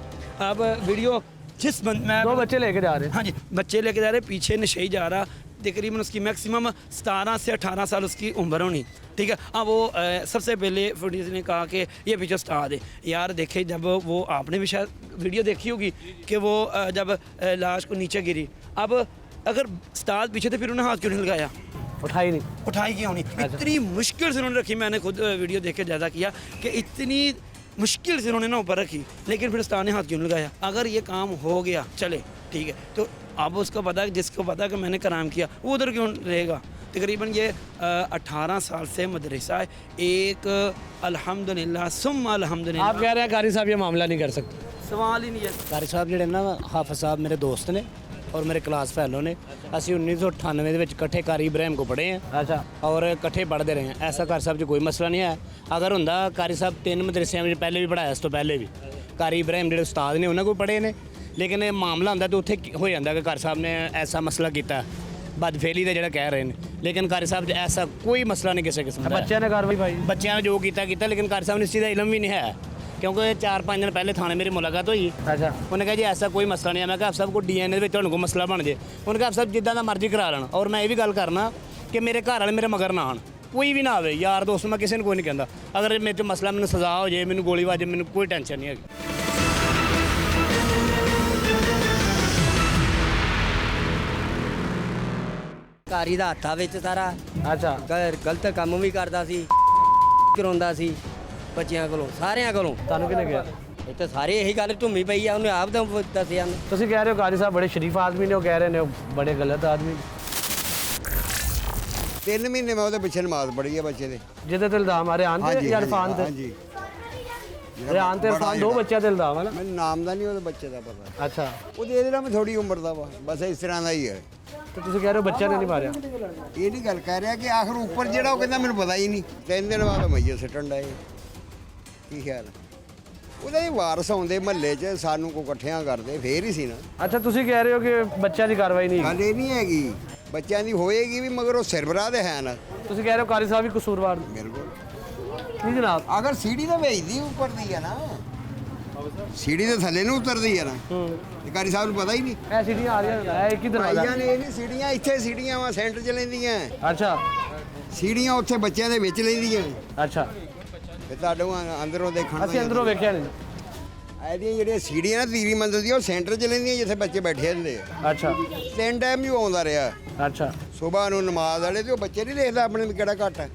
C: अब वीडियो जिस मैं
B: 2 बच्चे लेके जा रहे हैं,
C: हाँ जी, बच्चे लेके जा रहे हैं, पीछे नशई जा रहा, तकरीबन उसकी मैक्सिमम 17 से 18 साल उसकी उम्र होनी। ठीक है, अब वो सबसे पहले फुटेज ने कहा कि ये पीछे उस्ताद है। यार देखे, जब वो आपने भी शायद वीडियो देखी होगी कि वो जब लाश को नीचे गिरी, अब अगर उस्ताद पीछे थे फिर उन्होंने हाथ क्यों नहीं लगाया?
B: उठाई नहीं,
C: उठाई क्यों नहीं? इतनी मुश्किल से उन्होंने रखी, मैंने खुद वीडियो देख के ज़्यादा किया कि इतनी मुश्किल से उन्होंने ना ऊपर रखी, लेकिन फिर उस्ताद ने हाथ क्यों नहीं लगाया? अगर ये काम हो गया चले, ठीक है, तो अब उसको पता है, जिसको पता है कि मैंने कराम किया, वो उधर क्यों रहेगा? तकरीबन ये 18 साल से मदरसा है एक, अल्हम्दुलिल्लाह सुम्मा अल्हम्दुलिल्लाह।
B: आप कह रहे हैं कारी साहब ये मामला नहीं कर सकते?
C: सवाल ही नहीं है।
N: कारी साहब ਜਿਹੜੇ ਨਾ ਹਾਫਿਜ਼ ਸਾਹਿਬ ਮੇਰੇ ਦੋਸਤ ਨੇ और मेरे क्लास फैलो ने। ਅਸੀਂ 1998 ਦੇ ਵਿੱਚ ਇਕੱਠੇ कारी इब्राहिम को पढ़े हैं।
B: अच्छा,
N: और इकट्ठे पढ़ते रहे हैं। ऐसा कारी साहब 'ਚ कोई मसला नहीं है। अगर ਹੁੰਦਾ कारी ਸਾਹਿਬ 3 ਮਦਰਸਿਆਂ ਵਿੱਚ ਪਹਿਲੇ ਵੀ ਪੜਾਇਆ, ਇਸ ਤੋਂ ਪਹਿਲੇ ਵੀ कारी इब्राहिम ਜਿਹੜੇ ਉਸਤਾਦ ਨੇ ਉਹਨਾਂ ਕੋਲ ਪੜ੍ਹੇ ਨੇ, ਲੇਕਿਨ ਇਹ ਮਾਮਲਾ ਹੁੰਦਾ ਤਾਂ ਉੱਥੇ ਹੋ ਜਾਂਦਾ ਕਿ कारी ਸਾਹਿਬ ਨੇ ਐਸਾ ਮਸਲਾ ਕੀਤਾ, ਬਦਫੇਲੀ ਦਾ ਜਿਹੜਾ ਕਹਿ ਰਹੇ ਨੇ, ਲੇਕਿਨ कारी ਸਾਹਿਬ 'ਚ ਐਸਾ ਕੋਈ ਮਸਲਾ ਨਹੀਂ ਕਿਸੇ ਕਿਸਮ ਦਾ।
B: ਬੱਚਿਆਂ ਨੇ ਕਾਰਵਾਈ ਭਾਈ,
N: ਬੱਚਿਆਂ ਨੇ ਜੋ ਕੀਤਾ, ਲੇਕਿन कारी ਸਾਹਿਬ ਨੂੰ ਇਸ ਚੀਜ਼ ਦਾ ਇਲਮ ਵੀ ਨਹੀਂ ਹੈ, क्योंकि 4-5 दिन पहले थाने मेरी मुलाकात हुई।
B: अच्छा,
N: उन्होंने कहा जी ऐसा कोई मसला नहीं है। मैं कहा सब को DNA ਦੇ ਵਿੱਚ ਤੁਹਾਨੂੰ ਕੋਈ ਮਸਲਾ ਬਣ ਜੇ। ਉਹਨੇ ਕਿਹਾ ਸਭ ਜਿੱਦਾਂ ਦਾ ਮਰਜ਼ੀ ਕਰਾ ਲੈਣ, ਔਰ ਮੈਂ ਇਹ ਵੀ ਗੱਲ ਕਰਨਾ ਕਿ ਮੇਰੇ ਘਰ ਵਾਲੇ ਮੇਰੇ ਮਗਰ ਨਾ ਆਣ, ਕੋਈ ਵੀ ਨਾ ਆਵੇ, ਯਾਰ ਦੋਸਤ ਮੈਂ ਕਿਸੇ ਨੂੰ ਕੋਈ ਨਹੀਂ ਕਹਿੰਦਾ। ਅਗਰ ਮੇਰੇ 'ਚ ਮਸਲਾ, ਮੈਨੂੰ ਸਜ਼ਾ ਹੋ ਜੇ, ਮੈਨੂੰ ਗੋਲੀ ਵੱਜ, ਮੈਨੂੰ ਕੋਈ ਟੈਨਸ਼ਨ ਨਹੀਂ ਹੈਗੀ।
O: ਕਾਰੀ ਦਾ ਹੱਥਾਂ ਵਿੱਚ ਸਾਰਾ।
B: ਅੱਛਾ,
O: ਗਲਤ ਕੰਮ ਵੀ ਕਰਦਾ ਸੀ, ਕਰਾਉਂਦਾ ਸੀ ਬੱਚਿਆਂ ਕੋਲੋਂ, ਸਾਰਿਆਂ ਕੋਲੋਂ।
B: ਤੁਹਾਨੂੰ ਕਿਹਨੇ ਕਿਹਾ?
O: ਇਹ ਤਾਂ ਸਾਰੇ ਇਹੀ ਗੱਲ ਢੁੰਮੀ ਪਈ ਆ, ਉਹਨੇ ਆਪ ਤਾਂ ਦੱਸਿਆ।
B: ਤੁਸੀਂ ਕਹਿ ਰਹੇ ਹੋ कारी साहब बड़े शरीफ आदमी ने, वो कह रहे ने बड़े गलत आदमी।
P: 3 ਮਹੀਨੇ ਮੈਂ ਉਹਦੇ ਪਿੱਛੇ ਨਮਾਜ਼ ਪੜ੍ਹੀ ਹੈ ਬੱਚੇ ਦੇ,
B: ਜਿਹਦੇ ਤੇ ਇਲਜ਼ਾਮ ਆ ਰਹੇ ਆਂਦੇ ਜਾਂ ਇਰਫਾਨ ਤੇ?
P: ਹਾਂਜੀ,
B: ਰਿਆਨ ਤੇ ਇਰਫਾਨ ਦੋ ਬੱਚਿਆਂ ਦੇ ਇਲਜ਼ਾਮ ਹੈ ਨਾ।
P: ਮੈਨੂੰ ਨਾਮ ਦਾ ਨਹੀਂ ਉਹਦੇ ਬੱਚੇ ਦਾ ਪਤਾ।
B: ਅੱਛਾ,
P: ਉਹਦੇ ਇਹਦੇ ਨਾਲ ਥੋੜੀ ਉਮਰ ਦਾ ਵਾ, ਬਸ ਇਸ ਤਰ੍ਹਾਂ ਦਾ ਹੀ ਹੈ।
B: ਤੇ ਤੁਸੀਂ ਕਹਿ ਰਹੇ ਹੋ ਬੱਚਿਆਂ ਨੇ ਨਹੀਂ ਮਾਰਿਆ।
P: ਇਹ ਨਹੀਂ ਗੱਲ ਕਹਿ ਰਿਹਾ ਕਿ ਆਖਰ ਉੱਪਰ ਜਿਹੜਾ ਉਹ ਕਹਿੰਦਾ ਮੈਨੂੰ ਪਤਾ ਹੀ ਨਹੀਂ। 3 ਦਿਨ ਬਾਅਦ ਮਈਏ ਸਿੱਟਣ ਡਏ। ਕੀ ਖਿਆਲ ਉਹਦੇ ਵਾਰਸ ਆਉਂਦੇ ਮਹੱਲੇ 'ਚ ਸਾਨੂੰ ਕੋ ਇਕੱਠਿਆਂ ਕਰਦੇ ਫੇਰ ਹੀ ਸੀ ਨਾ।
B: ਅੱਛਾ, ਤੁਸੀਂ ਕਹਿ ਰਹੇ ਹੋ ਕਿ ਬੱਚਿਆਂ ਦੀ ਕਾਰਵਾਈ ਨਹੀਂ
P: ਗੱਲ ਇਹ ਨਹੀਂ ਹੈਗੀ, ਬੱਚਿਆਂ ਦੀ ਹੋਏਗੀ ਵੀ ਮਗਰ ਉਹ ਸਿਰਬਰਾਹ ਦੇ ਹੈ ਨਾ।
B: ਤੁਸੀਂ ਕਹਿ ਰਹੇ ਹੋ ਕਾਰੀ ਸਾਹਿਬ ਵੀ ਕਸੂਰਵਾਰ ਨੇ।
P: ਬਿਲਕੁਲ
B: ਨਹੀਂ ਜਨਾਬ,
P: ਅਗਰ ਸੀੜੀ ਤਾਂ ਵੇਚਦੀ ਉੱਪਰ ਦੀ ਹੈ ਨਾ, ਸੀੜੀ ਦੇ ਥੱਲੇ ਨੂੰ ਉਤਰਦੀ ਹੈ ਨਾ। ਤੇ ਕਾਰੀ ਸਾਹਿਬ ਨੂੰ ਪਤਾ ਹੀ ਨਹੀਂ।
B: ਇਹ ਸੀੜੀਆਂ ਆ ਰਹੀਆਂ ਨੇ, ਇੱਕ ਹੀ ਦਰਵਾਜ਼ਾ।
P: ਭਾਈਆਂ ਨੇ ਇਹ ਨਹੀਂ ਸੀੜੀਆਂ, ਇੱਥੇ ਸੀੜੀਆਂ ਵਾ ਸੈਂਟਰ 'ਚ ਲੈਂਦੀਆਂ।
B: ਅੱਛਾ,
P: ਸੀੜੀਆਂ ਉੱਥੇ ਬੱਚਿਆਂ ਦੇ ਵਿੱਚ ਲੈਂਦੀਆਂ।
B: ਅੱਛਾ,
P: ਤੇ ਤੁਹਾਡੇ ਅੰਦਰੋਂ ਦੇਖਣ
B: ਅਸੀਂ ਅੰਦਰੋਂ ਵੇਖਿਆ ਨਹੀਂ।
P: ਇਹਦੀਆਂ ਜਿਹੜੀਆਂ ਸੀੜੀਆਂ ਨਾ ਤੀਰੀ ਮੰਜ਼ਿਲ ਦੀਆਂ ਉਹ ਸੈਂਟਰ 'ਚ ਲੈਂਦੀਆਂ ਜਿੱਥੇ ਬੱਚੇ ਬੈਠੇ ਹੁੰਦੇ ਆ।
B: ਅੱਛਾ,
P: 3 ਟਾਈਮ ਹੀ ਆਉਂਦਾ ਰਿਹਾ।
B: ਅੱਛਾ,
P: ਸਵੇਰ ਨੂੰ ਨਮਾਜ਼ ਵਾਲੇ ਤੇ ਉਹ ਬੱਚੇ ਨਹੀਂ ਦੇਖਦਾ ਆਪਣੇ ਵੀ ਕਿਹੜਾ ਘੱਟ ਹੈ।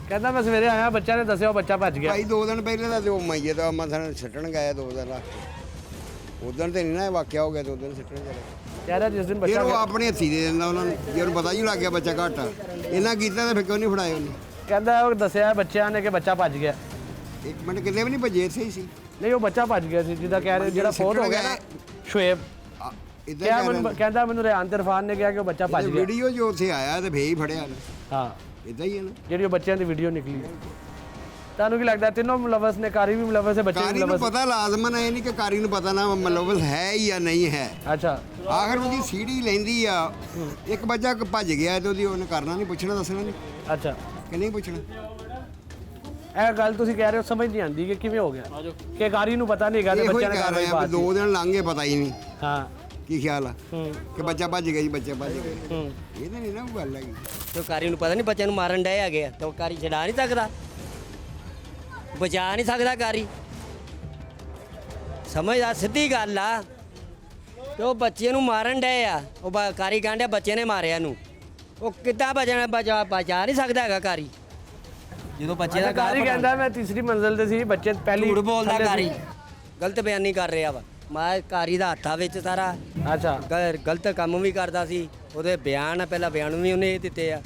B: ਕਹਿੰਦਾ ਮੈਂ ਸਵੇਰੇ ਆਇਆ, ਬੱਚਿਆਂ ਨੇ ਦੱਸਿਆ ਉਹ ਬੱਚਾ ਭੱਜ ਗਿਆ।
P: ਭਾਈ 2 ਦਿਨ ਪਹਿਲੇ ਦਾ ਤੇ ਉਹ ਮਈਏ ਦਾ ਮਸਲ ਸਿੱਟਣ ਗਏ 2 ਦਿਨ ਉਦੋਂ ਤੇ ਨਹੀਂ ਨਾ ਇਹ ਵਾਕਿਆ ਹੋ ਗਿਆ, 2 ਦਿਨ ਸਿੱਟਣ ਚਲੇ।
B: ਕਹਿ ਰਿਹਾ ਜਿਸ ਦਿਨ
P: ਫਿਰ
B: ਬੱਚਾ
P: ਉਹ ਆਪਣੇ ਹੱਥੀ ਦੇ ਦਿੰਦਾ ਉਹਨਾਂ ਨੂੰ, ਜੇ ਉਹਨੂੰ ਪਤਾ ਹੀ ਲੱਗ ਗਿਆ ਬੱਚਾ ਘੱਟ ਆ। ਇਹਨਾਂ ਕੀਤਾ ਤਾਂ ਫਿਰ ਕਿਉਂ ਨਹੀਂ ਫੜਾਏ ਉਹਨੇ।
B: ਕਹਿੰਦਾ ਉਹ ਦੱਸਿਆ ਬੱਚਿਆਂ ਨੇ ਕਿ ਬੱਚਾ ਭੱਜ ਗਿਆ।
P: 1 ਮਿੰਟ ਕਿਤੇ ਵੀ ਨਹੀਂ ਭੱਜੇ, ਇੱਥੇ ਹੀ ਸੀ।
B: ਨਹੀਂ, ਉਹ ਬੱਚਾ ਭੱਜ ਗਿਆ ਸੀ ਜਿੱਦਾਂ ਕਹਿ ਰਹੇ, ਜਿਹੜਾ ਫੋਨ ਹੋ ਗਿਆ ਨਾ ਸ਼ੁਏਬ। ਕਹਿੰਦਾ ਮੈਨੂੰ ਰਿਆਨ ਤੇ ਇਰਫਾਨ ਨੇ ਕਿਹਾ ਕਿ ਉਹ ਬੱਚਾ ਭੱਜ ਗਿਆ।
P: ਵੀਡੀਓ ਜੋ ਉੱਥੇ ਆਇਆ ਤੇ ਫੇਰ ਹੀ ਫੜਿਆ ਨੇ।
B: ਹਾਂ,
P: ਇਦਾਂ ਹੀ ਹੈ ਨਾ,
B: ਜਿਹੜੀ ਉਹ ਬੱਚਿਆਂ ਦੀ ਵੀਡੀਓ ਨਿਕਲੀ। ਤੁਹਾਨੂੰ ਕੀ ਲੱਗਦਾ ਤਿੰਨੋਂ ਮੁਲਵਸ ਨੇ? ਕਾਰੀ ਵੀ ਮੁਲਵਸ ਹੈ, ਬੱਚੇ ਵੀ
P: ਕਾਰੀ ਨੂੰ
B: ਮੁਲਵਸ?
P: ਪਤਾ ਲਾਜ਼ਮਨ ਹੈ, ਨਹੀਂ ਕਿ ਕਾਰੀ ਨੂੰ ਪਤਾ ਨਾ ਮੁਲਵਸ ਹੈ ਜਾਂ ਨਹੀਂ ਹੈ।
B: ਅੱਛਾ,
P: ਆਖਰ ਉਹਦੀ ਸੀੜੀ ਲੈਂਦੀ ਆ, ਇੱਕ ਬੱਚਾ ਭੱਜ ਗਿਆ ਤੇ ਉਹਨੇ ਕਰਨਾ ਨਹੀਂ, ਪੁੱਛਣਾ ਦੱਸਣਾ ਨਹੀਂ।
B: ਅੱਛਾ,
P: ਕਿ ਨਹੀਂ ਪੁੱਛਣਾ।
B: ਇਹ ਗੱਲ ਤੁਸੀਂ ਕਹਿ ਰਹੇ ਹੋ ਸਮਝ ਨਹੀਂ ਆਉਂਦੀ ਕਿ ਕਿਵੇਂ ਹੋ ਗਿਆ ਕਿ ਕਾਰੀ ਨੂੰ ਪਤਾ ਨਹੀਂ ਹੈਗਾ ਤੇ ਬੱਚਿਆਂ ਨੇ ਕਾਰਵਾਈ ਪਾ ਦਿੱਤੀ।
P: 2 ਦਿਨ ਲੰਘੇ ਪਤਾ ਹੀ ਨਹੀਂ।
B: ਹਾਂ,
P: ਕੀ ਖਿਆਲ ਆ ਕਿ ਬੱਚਾ ਭੱਜ ਗਿਆ ਜੀ, ਬੱਚਾ ਭੱਜ ਗਿਆ। ਇਹ ਤਾਂ ਨਹੀਂ ਨਾ ਕੋਈ ਗੱਲ ਹੈਗੀ।
O: ਤੇ ਕਾਰੀ ਨੂੰ ਪਤਾ ਨਹੀਂ ਬੱਚਿਆਂ ਨੂੰ ਮਾਰਨ ਡਏ ਹੈਗੇ ਆ, ਤੇ ਉਹ ਕਾਰੀ ਛਡਾ ਨਹੀਂ ਸਕਦਾ, ਬਚਾ ਨਹੀਂ ਸਕਦਾ ਕਾਰੀ। ਸਮਝ ਆ, ਸਿੱਧੀ ਗੱਲ ਆ। ਤੇ ਉਹ ਬੱਚੇ ਨੂੰ ਮਾਰਨ ਡਏ ਆ, ਉਹ ਕਾਰੀ ਕਹਿੰਦੇ ਬੱਚੇ ਨੇ ਮਾਰਿਆ ਨੂੰ, ਉਹ ਕਿੱਦਾਂ ਬਚਾ ਨਹੀਂ ਸਕਦਾ ਹੈਗਾ ਕਾਰੀ। ਜਦੋਂ ਬੱਚੇ ਦਾ
B: ਕਾਰੀ ਕਹਿੰਦਾ ਮੈਂ ਤੀਸਰੀ ਮੰਜ਼ਿਲ ਤੇ ਸੀ, ਬੱਚੇ ਪਹਿਲੀ।
O: ਝੂਠ ਬੋਲਦਾ ਕਾਰੀ, ਗਲਤ ਬਿਆਨੀ ਕਰ ਰਿਹਾ ਵਾ। ਮੈਂ ਕਾਰੀ ਦਾ ਹੱਥਾਂ ਵਿੱਚ ਸਾਰਾ।
B: ਅੱਛਾ,
O: ਗਲਤ ਕੰਮ ਵੀ ਕਰਦਾ ਸੀ। ਉਹਦੇ ਬਿਆਨ ਆ, ਪਹਿਲਾਂ ਬਿਆਨ ਵੀ ਉਹਨੇ ਦਿੱਤੇ ਆ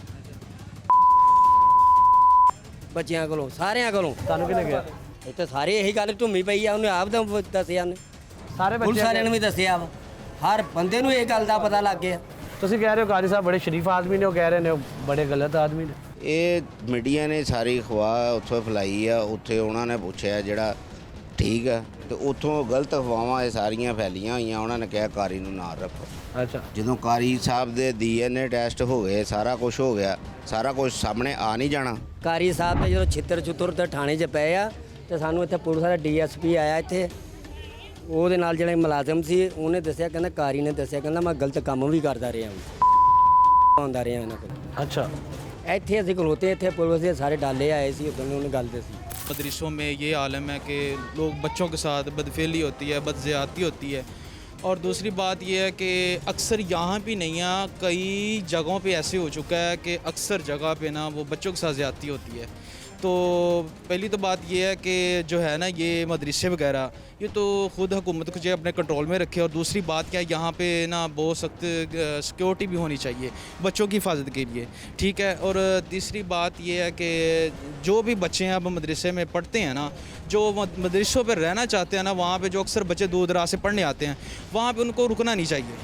O: ਬੱਚਿਆਂ ਕੋਲੋਂ, ਸਾਰਿਆਂ ਕੋਲੋਂ।
B: ਤੁਹਾਨੂੰ ਕਿਹਨੇ ਕਿਹਾ?
O: ਇੱਥੇ ਸਾਰੇ ਇਹੀ ਗੱਲ ਢੁੰਮੀ ਪਈ ਆ, ਉਹਨੇ ਆਪ ਤਾਂ ਦੱਸਿਆ ਨੇ,
B: ਸਾਰੇ
O: ਪੁਲਿਸ ਵਾਲਿਆਂ ਨੂੰ ਵੀ ਦੱਸਿਆ ਵਾ, ਹਰ ਬੰਦੇ ਨੂੰ ਇਹ ਗੱਲ ਦਾ ਪਤਾ ਲੱਗ ਗਿਆ।
B: ਤੁਸੀਂ ਕਹਿ ਰਹੇ ਹੋ ਕਾਰੀ ਸਾਹਿਬ ਬੜੇ ਸ਼ਰੀਫ ਆਦਮੀ ਨੇ, ਉਹ ਕਹਿ ਰਹੇ ਨੇ ਉਹ ਬੜੇ ਗਲਤ ਆਦਮੀ ਨੇ।
G: ਇਹ ਮੀਡੀਆ ਨੇ ਸਾਰੀ ਅਫਵਾਹ ਉੱਥੋਂ ਫੈਲਾਈ ਆ। ਉੱਥੇ ਉਹਨਾਂ ਨੇ ਪੁੱਛਿਆ ਜਿਹੜਾ ਠੀਕ ਆ, ਤੇ ਉੱਥੋਂ ਗਲਤ ਅਫਵਾਹਾਂ ਇਹ ਸਾਰੀਆਂ ਫੈਲੀਆਂ ਹੋਈਆਂ। ਉਹਨਾਂ ਨੇ ਕਿਹਾ ਕਾਰੀ ਨੂੰ ਨਾਲ ਰੱਖੋ।
B: ਅੱਛਾ,
G: ਜਦੋਂ ਕਾਰੀ ਸਾਹਿਬ ਦੇ DNA ਟੈਸਟ ਹੋ ਗਏ, ਸਾਰਾ ਕੁਝ ਹੋ ਗਿਆ, ਸਾਰਾ ਕੁਝ ਸਾਹਮਣੇ ਆ ਨਹੀਂ ਜਾਣਾ।
O: ਕਾਰੀ ਸਾਹਿਬ ਦੇ ਜਦੋਂ ਛਿੱਤਰ ਤੇ ਥਾਣੇ 'ਚ ਪਏ ਆ, ਤੇ ਸਾਨੂੰ ਇੱਥੇ ਪੁਲਿਸ ਦਾ DSP ਆਇਆ ਇੱਥੇ, ਉਹਦੇ ਨਾਲ ਜਿਹੜੇ ਮੁਲਾਜ਼ਮ ਸੀ ਉਹਨੇ ਦੱਸਿਆ, ਕਹਿੰਦਾ ਕਾਰੀ ਨੇ ਦੱਸਿਆ, ਕਹਿੰਦਾ ਮੈਂ ਗਲਤ ਕੰਮ ਵੀ ਕਰਦਾ ਰਿਹਾ ਆਉਂਦਾ ਰਿਹਾ ਇਹਨਾਂ ਕੋਲ।
B: ਅੱਛਾ,
O: ਇੱਥੇ ਅਸੀਂ ਖਲੋਤੇ, ਇੱਥੇ ਪੁਲਿਸ ਦੇ ਸਾਰੇ ਡਾਲੇ ਆਏ ਸੀ, ਉਦੋਂ ਉਹਨੇ ਗੱਲ ਦੱਸੀ।
Q: मदरसों में ये आलम है कि लोग बच्चों के साथ बदफेली होती है, बदज़्यादती होती है। और दूसरी बात ये है कि अक्सर यहाँ भी नहीं है, कई जगहों पे ऐसे हो चुका है कि अक्सर जगह पे ना वो बच्चों के साथ ज़्यादती होती है। तो पहली तो बात ये है कि जो है ना ये मदरसे वगैरह ये तो ख़ुद हुकूमत को जो अपने कंट्रोल में रखे। और दूसरी बात क्या है, यहाँ पे ना बहुत सख्त सिक्योरिटी भी होनी चाहिए बच्चों की हिफाजत के लिए, ठीक है। और तीसरी बात ये है कि जो भी बच्चे हैं अब मदरसे में पढ़ते हैं ना, जो मदरसों पर रहना चाहते हैं ना, वहाँ पे जो अक्सर बच्चे दूर दराज से पढ़ने आते हैं, वहाँ पे उनको रुकना नहीं चाहिए।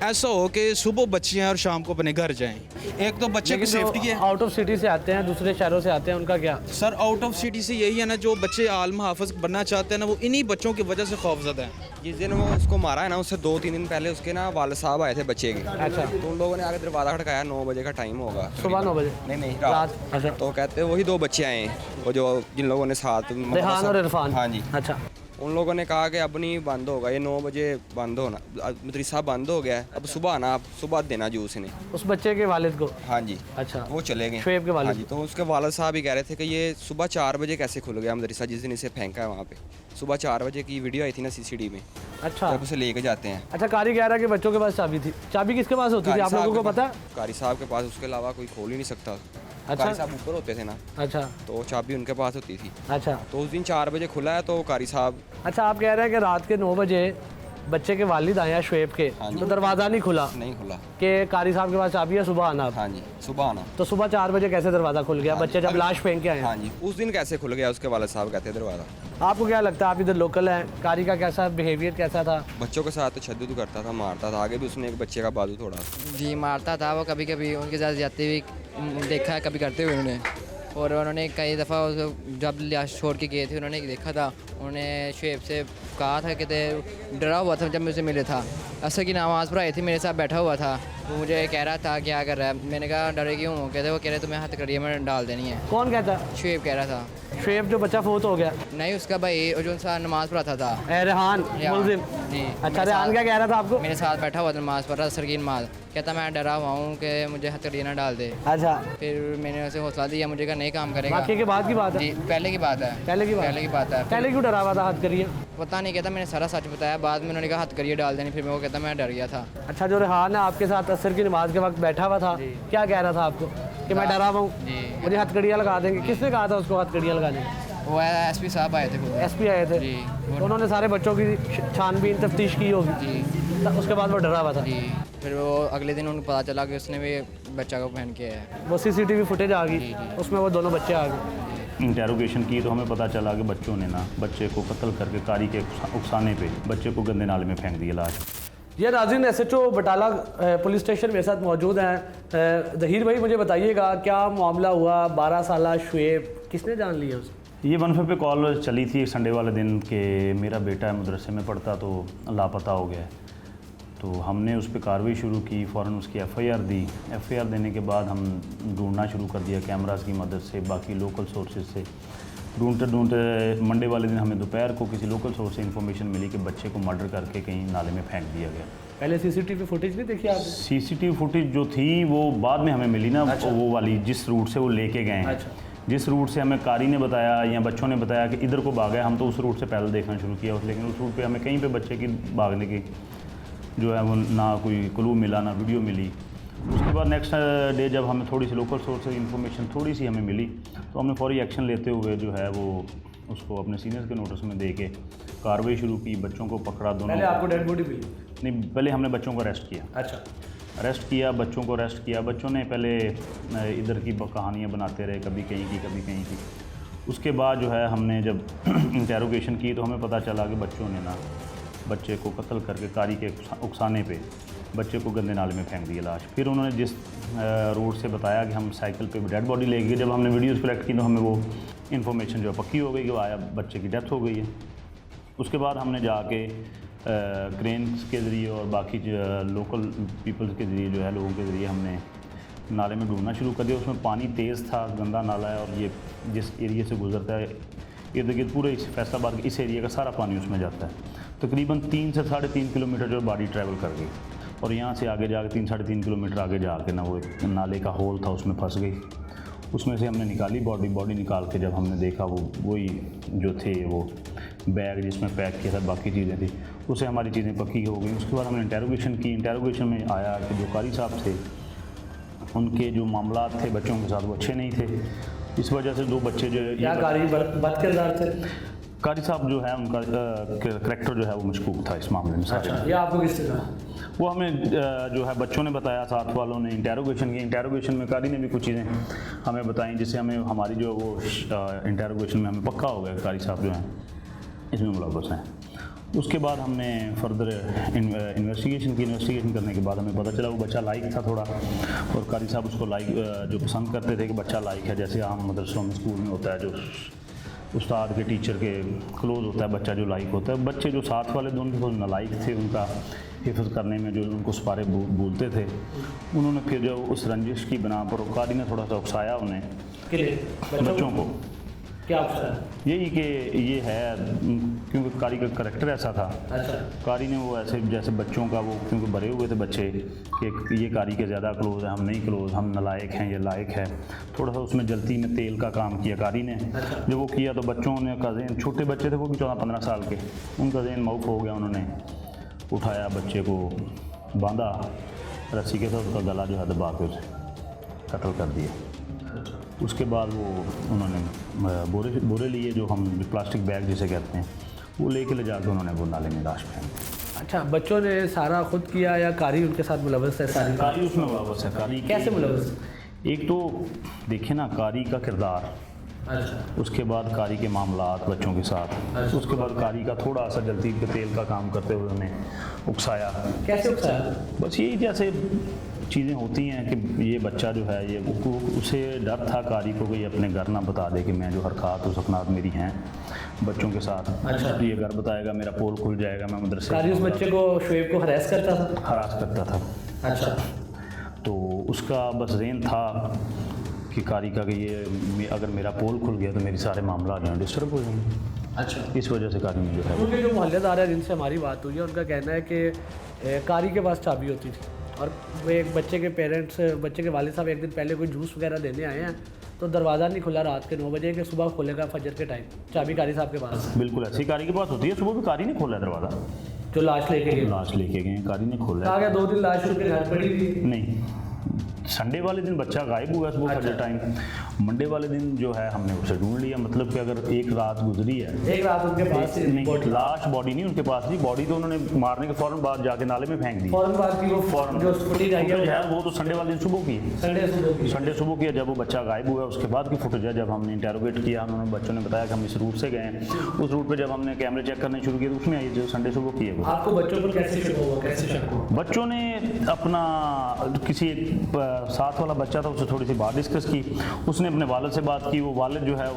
Q: ऐसा हो कि सुबह बच्चे हैं और शाम को अपने घर जाएं। एक तो बच्चे की सेफ्टी है।
B: आउट ऑफ सिटी से आते हैं, दूसरे शहरों से आते हैं, उनका क्या?
Q: सर आउट ऑफ सिटी से यही है ना, जो बच्चे आलम हाफिज बनना चाहते हैं ना, वो इन्हीं बच्चों की वजह से खौफजदा हैं।
I: जिस दिन वो उसको मारा है ना, उससे 2-3 दिन पहले उसके ना वालिद साहब आए थे बच्चे के।
B: अच्छा,
I: तो उन लोगों ने आगे दरवाज़ा खड़काया, 9 बजे का टाइम होगा,
B: सुबह 9 बजे?
I: नहीं रात।
B: अच्छा,
I: तो कहते वही 2 बच्चे आए हैं, वो जो जिन लोगों ने साथ
B: रेहान और इरफान।
I: हाँ जी।
B: अच्छा,
I: उन लोगों ने कहा कि अब नहीं बंद होगा, ये 9 बजे बंद होना, मदरसा बंद हो गया है, अब सुबह आना, आप सुबह देना जूस ने
B: उस बच्चे के वालिद को।
I: हाँ जी।
B: अच्छा,
I: वो चले गए
B: शुएब के वालिद।
I: हाँ जी। तो उसके वालिद साहब ही कह रहे थे कि ये सुबह 4 बजे कैसे खुल गया मदरसा, जिस दिन इसे फेंका है वहाँ पे सुबह 4 बजे की वीडियो आई थी ना CCTV में।
B: अच्छा,
I: जब उसे लेके जाते हैं।
B: अच्छा, कारी कह रहा है कि बच्चों के पास चाबी थी। चाबी किसके पास होती थी, आप लोगों को पता?
I: कारी साहब के पास, उसके अलावा कोई खोल ही नहीं सकता।
B: अच्छा,
I: कारी साहब ऊपर होते थे ना।
B: अच्छा,
I: तो चाबी उनके पास होती थी।
B: अच्छा,
I: तो उस दिन 4 बजे खुला है, तो कारी साहब।
B: अच्छा, आप कह रहे हैं कि रात के 9 बजे बच्चे के वालिद आए हैं शुएब के, तो दरवाज़ा नहीं खुला कि कारी साहब के पास चाबी है, सुबह आना।
I: हाँ जी, सुबह आना।
B: तो सुबह 4 बजे कैसे दरवाज़ा खुल गया? बच्चे जब लाश फेंक के आए।
I: हाँ जी, उस दिन कैसे खुल गया उसके वाले साहब कहते हैं दरवाज़ा।
B: आपको क्या लगता है, आप इधर लोकल हैं, कारी का कैसा बिहेवियर कैसा था?
I: बच्चों के साथ तशद्दुद करता था, मारता था। आगे भी उसने एक बच्चे का बाजू तोड़ा।
R: जी मारता था वो, कभी कभी उनके साथ जाते हुए देखा है, कभी करते हुए उन्होंने। और उन्होंने कई दफ़ा जब लाश छोड़ के गए थे उन्होंने देखा था, उन्होंने शुएब से कहा था कि डरा हुआ था जब मैं उसे मिले था। असर की नमाज़ पढ़ाई थी, मेरे साथ बैठा हुआ था, वो मुझे कह रहा था क्या कर रहा है। मैंने कहा डरे क्यों? कहते वो कह रहे तुम्हें हथकड़ियाँ में डाल देनी है।
B: कौन कहता?
R: शुएब कह रहा था।
B: शुएब जो बच्चा फोत हो गया?
R: नहीं, उसका भाई जो इंसान नमाज़ पढ़ाता था,
B: रेहान मुलजिम।
R: जी।
B: अच्छा, रेहान क्या कह रहा था आपको?
R: मेरे साथ बैठा हुआ था, नमाज़ पढ़ रहा, असर की नमाज़। कहता मैं डरा हुआ हूँ कि मुझे हथकड़ियाँ ना डाल दे।
B: अच्छा।
R: फिर मैंने उसे हौसला दिया, मुझे कहा नहीं काम करेगा।
B: वाक़ई के बाद की बात है?
R: जी, पहले की बात है।
B: पहले की बात है। पहले क्यों डरा हुआ था हथकड़ियाँ?
R: पता नहीं, कहता मैंने सारा सच बताया। बाद में उन्होंने कहा हथकड़ियाँ डाल देनी, फिर मैं वो कहता मैं डर गया था।
B: अच्छा, जो रेहान है आपके साथ असर की नमाज के वक्त बैठा हुआ था, क्या कह रहा था आपको? कि मैं डरा हुआ हूँ, मुझे हथकड़ियाँ लगा देंगे। किसने कहा था उसको हथकड़ियाँ लगाने?
R: वो एसपी साहब आए थे।
B: एसपी आए थे? तो उन्होंने सारे बच्चों की छानबीन तफ्तीश की होगी।
R: जी।
B: तो उसके बाद वो डरा हुआ था।
R: जी। फिर वो अगले दिन उनको पता चला कि उसने भी बच्चा को पहन के आया।
B: वो CCTV फुटेज आ गई, उसमें वो दोनों बच्चे आ गए।
J: इंटेरोगेशन की तो हमें पता चला कि बच्चों ने ना बच्चे को कत्ल करके कारी के उकसाने पे बच्चे को गंदे नाले में फेंक दिया लाश।
B: ये नाज़रीन, SHO बटाला पुलिस स्टेशन मेरे साथ मौजूद हैं। ज़हीर भाई, मुझे बताइएगा क्या मामला हुआ? 12 साला शुएब, किसने जान लिया उसे?
J: ये 1 पे कॉल चली थी संडे वाले दिन कि मेरा बेटा है मदरसे में पढ़ता तो लापता हो गया। तो हमने उस पर कार्रवाई शुरू की, फ़ौरन उसकी FIR दी। FIR देने के बाद हम ढूंढना शुरू कर दिया कैमरास की मदद से, बाकी लोकल सोर्सेज से। ढूंढते मंडे वाले दिन हमें दोपहर को किसी लोकल सोर्स से इन्फॉर्मेशन मिली कि बच्चे को मर्डर करके कहीं नाले में फेंक दिया गया।
B: पहले CCTV फुटेज नहीं देखी आपने?
J: CCTV फुटेज जो थी वो बाद में हमें मिली ना। अच्छा। वो वाली जिस रूट से वो लेके गए हैं। अच्छा। जिस रूट से हमें कारी ने बताया या बच्चों ने बताया कि इधर को भागा, हम तो उस रूट से पैदल देखना शुरू किया, लेकिन उस रूट पे हमें कहीं पे बच्चे की भागने की जो है वो ना कोई क्लू मिला, ना वीडियो मिली। उसके बाद नेक्स्ट डे जब हमें थोड़ी सी लोकल सोर्स से इन्फॉर्मेशन थोड़ी सी हमें मिली, तो हमने फौरी एक्शन लेते हुए जो है वो उसको अपने सीनियर्स के नोटिस में दे के कार्रवाई शुरू की, बच्चों को पकड़ा। दोनों
B: पहले आपको डेड बॉडी मिली?
J: नहीं, पहले हमने बच्चों को अरेस्ट किया।
B: अच्छा।
J: अरेस्ट किया, बच्चों को अरेस्ट किया। बच्चों ने पहले इधर की कहानियाँ बनाते रहे, कभी कहीं की कभी कहीं की। उसके बाद जो है हमने जब इंटेरोगेशन की तो हमें पता चला कि बच्चों ने ना बच्चे को कत्ल करके कारी के उकसाने पे बच्चे को गंदे नाले में फेंक दिया लाश। फिर उन्होंने जिस रोड से बताया कि हम साइकिल पे डेड बॉडी ले गए, जब हमने वीडियोज़ कलेक्ट की तो हमें वो इन्फॉर्मेशन जो पक्की हो गई कि आया बच्चे की डेथ हो गई है। उसके बाद हमने जाके क्रेन्स के ज़रिए और बाकी लोकल पीपल्स के ज़रिए जो है लोगों के ज़रिए हमने नाले में ढूंढना शुरू कर दिया। उसमें पानी तेज़ था, गंदा नाला है, और ये जिस एरिए से गुजरता है इर्द गिर्द पूरे इस फैसलाबाद इस एरिया का सारा पानी उसमें जाता है। तकरीबन 3 से 3.5 किलोमीटर जो बाड़ी ट्रैवल कर गई, और यहाँ से आगे जाके 3-3.5 किलोमीटर आगे जाके ना वो एक नाले का होल था, उसमें फंस गई। उसमें से हमने निकाली बॉडी निकाल के जब हमने देखा वो वही जो थे वो बैग जिसमें पैक किया था, बाकी चीज़ें थी, उससे हमारी चीज़ें पक्की हो गई। उसके बाद हमने इंटेरोगेशन की। इंटेरोगेशन में आया कि जो कारी साहब थे उनके जो मामला थे बच्चों के साथ वो अच्छे नहीं थे। इस वजह से 2 बच्चे जो
B: क्या बदकिरदार थे?
J: कारी साहब जो है उनका करैक्टर जो है वो मशकूक था इस मामले में।
B: अच्छा, ये आपको किससे कहा?
J: वो हमें जो है बच्चों ने बताया, साथ वालों ने इंटेरोगेशन की। इंटेरोगेशन में कारी ने भी कुछ चीज़ें हमें बताई जिससे हमें हमारी जो वो इंटेरोगेशन में हमें पक्का हो गया कारी साहब जो हैं इसमें मुलव्वस हैं। उसके बाद हमने फर्दर इन्वेस्टिगेशन की। इन्वेस्टिगेशन करने के बाद हमें पता चला वो बच्चा लाइक था थोड़ा, और कारी साहब उसको लाइक जो पसंद करते थे कि बच्चा लाइक है, जैसे आम मदरसों में स्कूल में होता है जो उस्ताद के टीचर के क्लोज होता है बच्चा जो लाइक होता है। बच्चे जो साथ वाले दोनों थोड़े नालायक थे, उनका हिफ्ज़ करने में जो उनको सपारे बोलते थे, उन्होंने फिर जो उस रंजिश की बना पर कारी ने थोड़ा सा उकसाया उन्हें बच्चों को।
B: क्या उकसाया?
J: यही कि ये है क्योंकि कारी का करैक्टर ऐसा था।
B: अच्छा।
J: कारी ने वो ऐसे जैसे बच्चों का वो क्योंकि भरे हुए थे बच्चे कि ये कारी के ज़्यादा क्लोज़ है, हम नहीं क्लोज़, हम नालायक हैं, ये लायक है। थोड़ा सा उसमें जल्दी में तेल का काम किया कारी ने। जब वो किया तो बच्चों ने का ज़हन, छोटे बच्चे थे वो भी 14-15 साल के, उनका ज़हन मऊफ हो गया। उन्होंने उठाया बच्चे को, बांधा रस्सी के साथ, उसका गला जो है दबा के उसे कत्ल कर दिया। उसके बाद वो उन्होंने बोरे लिए जो हम प्लास्टिक बैग जिसे कहते हैं वो लेके ले जाकर उन्होंने वो नाले में लाश फेंक दी।
B: अच्छा, बच्चों ने सारा खुद किया या कारी उनके साथ मुलव्वस है? सारी
J: कारी उसमें मुलव्वस है। कारी
B: कैसे मुलव्वस?
J: एक तो देखिए ना, कारी का किरदार,
B: अच्छा,
J: उसके बाद कारी के मामलात बच्चों के साथ,
B: अच्छा,
J: उसके बाद कारी का थोड़ा सा जल्दी के तेल का काम करते हुए उन्हें उकसाया।
B: कैसे उकसाया?
J: बस यही जैसे चीज़ें होती हैं कि ये बच्चा जो है ये उसे डर था कारी को कि ये अपने घर ना बता दे कि मैं जो हरकत सपनात मेरी हैं बच्चों के साथ।
B: अच्छा,
J: ये घर बताएगा, मेरा पोल खुल जाएगा, मैं मदरसे।
B: कारी उस बच्चे को, शुएब को हरास करता था?
J: हरास करता था।
B: अच्छा,
J: तो उसका बस ज़हन था कि कारी का कि ये अगर मेरा पोल खुल गया तो मेरे सारे मामला जो हैं डिस्टर्ब हो जाएंगे।
B: अच्छा,
J: इस वजह से कारी में जो है,
B: क्योंकि जो मोहल्लेदार है जिनसे हमारी बात हुई है उनका कहना है कि कारी के पास चाबी होती थी और वो एक बच्चे के पेरेंट्स, बच्चे के वालिद साहब एक दिन पहले कोई जूस वगैरह देने आए हैं तो दरवाज़ा नहीं खुला रात के 9 बजे कि सुबह खोलेगा फजर के टाइम, चाबी कारी साहब के पास।
J: बिल्कुल ऐसी कारी के पास होती है। सुबह भी कारी ने खोला दरवाज़ा,
B: जो लाश लेके गए,
J: लाश लेके गए, कारी ने खोला।
B: कहा गया 2 दिन लाश उनके घर पड़ी थी।
J: नहीं, संडे वाले दिन बच्चा गायब हुआ सुबह फजर टाइम। मंडे वाले दिन जो है हमने उसे ढूंढ लिया। मतलब कि अगर एक रात गुजरी है,
B: एक रात उनके पास
J: नहीं, लाश बॉडी नहीं उनके पास थी। बॉडी तो उन्होंने मारने के फ़ौरन बाद जाके नाले में फेंक दी।
B: फ़ौरन बाद की वो
J: फ़ौरन
B: जो फुटेज आई है
J: वो तो संडे वाले दिन सुबह की, संडे सुबह की, जब वो बच्चा गायब हुआ उसके बाद की फुटेज है। जब हमने इंटेरोगेट किया, उन्होंने बच्चों ने बताया कि हम इस रूट से गए हैं। उस रूट पर जब हमने कैमरे चेक करने शुरू किए तो उसमें आई जो संडे सुबह की है। वो
B: आपको बच्चों पर कैसे शक हुआ? कैसे शक हुआ?
J: बच्चों ने अपना किसी एक साथ वाला बच्चा था उससे थोड़ी सी बात डिस्कस की। उसने अपने वालिद से बात की। वो वालिद जो है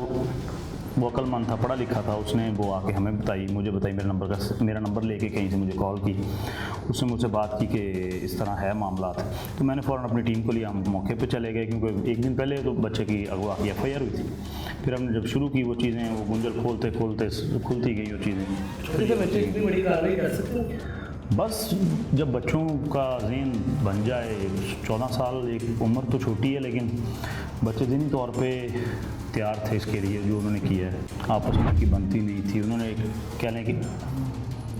J: वो अक्लमंद था, पढ़ा लिखा था। उसने वो आके हमें मुझे बताई, मेरा नंबर लेके कहीं से मुझे कॉल की। उसने मुझसे बात की कि इस तरह है मामला। तो मैंने फ़ौरन अपनी टीम को लिया, हम मौके पे चले गए क्योंकि एक दिन पहले तो बच्चे की अगवा की FIR हुई थी। फिर हमने जब शुरू की वो चीज़ें, वो गुंजल खोलते खुलती गई वो चीज़ें।
B: बच्चे इतनी बड़ी कार्रवाई कर सकते हैं?
J: बस जब बच्चों का ज़हन बन जाए, 14 साल एक उम्र तो छोटी है लेकिन बच्चे ज़हनी तौर पे तैयार थे इसके लिए। जो उन्होंने किया है आपस में की बनती नहीं थी। उन्होंने कह लें कि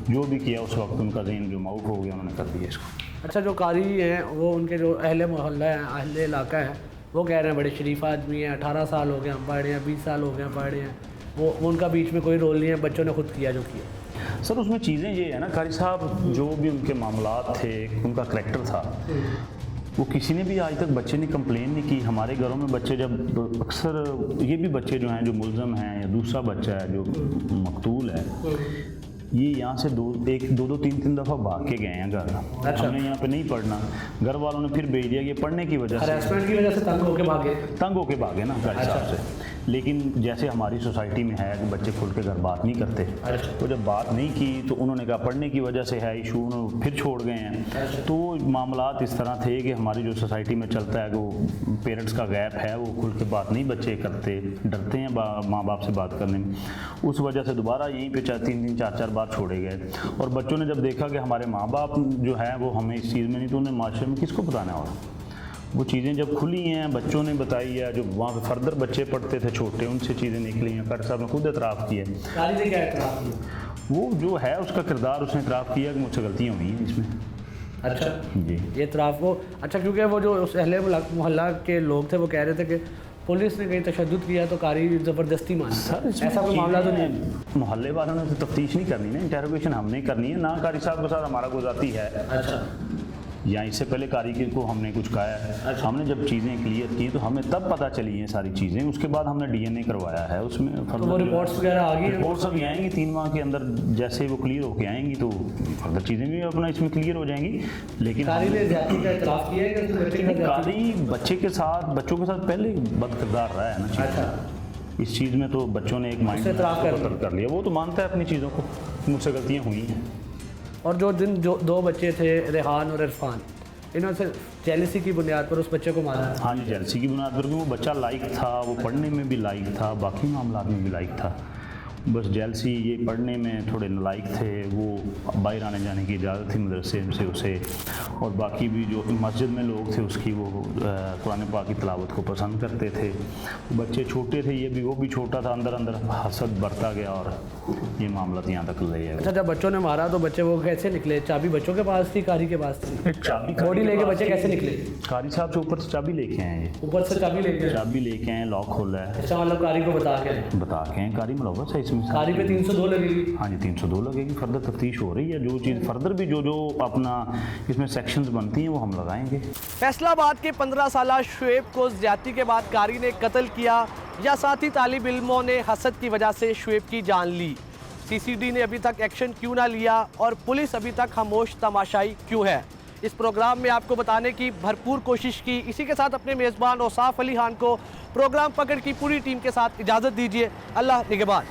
J: जो भी किया उस वक्त उनका ज़हन जो माउट हो गया उन्होंने कर दिया इसको।
B: अच्छा, जो कारी हैं वो उनके जो अहले मोहल्ला है, अहले इलाका है, वो कह रहे हैं बड़े शरीफ आदमी हैं, 18 साल हो गए हम पढ़े हैं, 20 साल हो गए पढ़े हैं, वो उनका बीच में कोई रोल नहीं है, बच्चों ने खुद किया जो किया।
J: सर उसमें चीज़ें ये है ना, कारी साहब जो भी उनके मामलात थे, उनका करैक्टर था, वो किसी ने भी आज तक बच्चे ने कंप्लेन नहीं की। हमारे घरों में बच्चे जब अक्सर ये भी बच्चे जो हैं जो मुलज़म हैं या दूसरा बच्चा है जो मकतूल है, ये यहाँ से दो दो तीन दफ़ा भाग के गए हैं घर।
B: अच्छा।
J: हमने यहाँ पे नहीं पढ़ना, घर वालों ने फिर भेज दिया कि पढ़ने की वजह से,
B: हरासमेंट की वजह से तंग होके भागे
J: ना कारी साहब से। लेकिन जैसे हमारी सोसाइटी में है कि बच्चे खुल के घर बात नहीं करते, तो जब बात नहीं की तो उन्होंने कहा पढ़ने की वजह से है इशू, उन्होंने फिर छोड़ गए हैं। तो मामलात इस तरह थे कि हमारी जो सोसाइटी में चलता है कि वो पेरेंट्स का गैप है, वो खुल के बात नहीं बच्चे करते, डरते हैं माँ बाप से बात करने में। उस वजह से दोबारा यहीं पे 3 4 बार छोड़े गए। और बच्चों ने जब देखा कि हमारे माँ बाप जो है वो हमें इस चीज़ में नहीं, तो उन्हें माशरे में किसको बताना होगा। वो चीज़ें जब खुली हैं, बच्चों ने बताई है, जो वहाँ पे फर्दर बच्चे पढ़ते थे छोटे, उनसे चीज़ें निकली हैं। कारी साहब ने खुद एतराफ़ किया है।
B: कारी ने क्या एतराफ़ किया?
J: वो जो है उसका किरदार उसने एतराफ़ किया कि मुझसे गलतियाँ हुई हैं इसमें।
B: अच्छा
J: जी,
B: ये एतराफ़ वो अच्छा, क्योंकि वो जो उस अहले मोहल्ला के लोग थे वो कह रहे थे कि पुलिस ने कहीं तशद्दुद किया तो कारी ज़बरदस्ती मानी।
J: सर
B: ऐसा कोई मामला तो नहीं?
J: मोहल्ले वालों ने तो तफ्तीश नहीं करनी ना, इंटेरोगेशन हमने करनी है ना। कारी साहब के साथ हमारा गुजाती है।
B: अच्छा,
J: या इससे पहले कारी को हमने कुछ कहा है।
B: अच्छा।
J: हमने जब चीज़ें क्लियर की तो हमें तब पता चली हैं सारी चीज़ें। उसके बाद हमने DNA करवाया है उसमें।
B: तो वो रिपोर्ट्स वगैरह आ गई?
J: रिपोर्ट्स अभी आएंगी 3 माह के अंदर, जैसे वो क्लियर होके आएंगी तो फर्दर चीज़ें भी अपना इसमें क्लियर हो जाएंगी। लेकिन
B: कारी ने ज़्यादती का एतराफ़ किया है कि
J: कारी बच्चों के साथ पहले बद किरदार रहा है ना।
B: अच्छा,
J: इस चीज़ में तो बच्चों ने एक माइंड कर लिया, वो तो मानता है अपनी चीज़ों को, मुझसे गलतियाँ हुई हैं।
B: और जो 2 बच्चे थे रेहान और इरफान, इन्होंने जेलसी की बुनियाद पर उस बच्चे को मारा?
J: हाँ जी, जेलसी की बुनियाद पर, वो बच्चा लायक था, वो पढ़ने में भी लायक था, बाकी मामला में भी लायक था। बस जेलसी ये पढ़ने में थोड़े नालायक थे, वो बाहर आने जाने की इजाज़त थी मदरसे से उसे, और बाकी भी जो मस्जिद में लोग थे उसकी वो कुरान पाक की तिलावत को पसंद करते थे। बच्चे छोटे थे, ये भी वो भी छोटा था, अंदर अंदर हसद बढ़ता गया और ये मामला यहाँ तक ले गया।
B: अच्छा, जब बच्चों ने मारा तो बच्चे वो कैसे निकले? चाबी बच्चों के पास थी, कारी के पास थी?
J: चाबी
B: बॉडी लेके बच्चे कैसे निकले?
J: कारी साहब से ऊपर से चाबी लेके आए, ये
B: ऊपर से चाबी
J: लेके आए, लॉक खोला है।
B: अच्छा, मतलब कारी को बता के
J: हैं, कारी मुलव्वस है इसमें।
B: कारी पे 302 लगेगी?
J: हाँ जी, 302 लगेगी। फर्दर तफ्तीश हो रही है, जो चीज़ फर्दर भी जो अपना इसमें सेक्शंस बनती हैं वो हम लगाएंगे।
K: फैसलाबाद के 15 साला शुएब को ज्यादती के बाद कारी ने कत्ल किया या साथी तालिब इल्मों ने हसद की वजह से शुएब की जान ली? सीसीडी ने अभी तक एक्शन क्यों ना लिया और पुलिस अभी तक खामोश तमाशाई क्यों है? इस प्रोग्राम में आपको बताने की भरपूर कोशिश की। इसी के साथ अपने मेज़बान औसाफ अली खान को प्रोग्राम पकड़ की पूरी टीम के साथ इजाज़त दीजिए। अल्लाह निगहबान।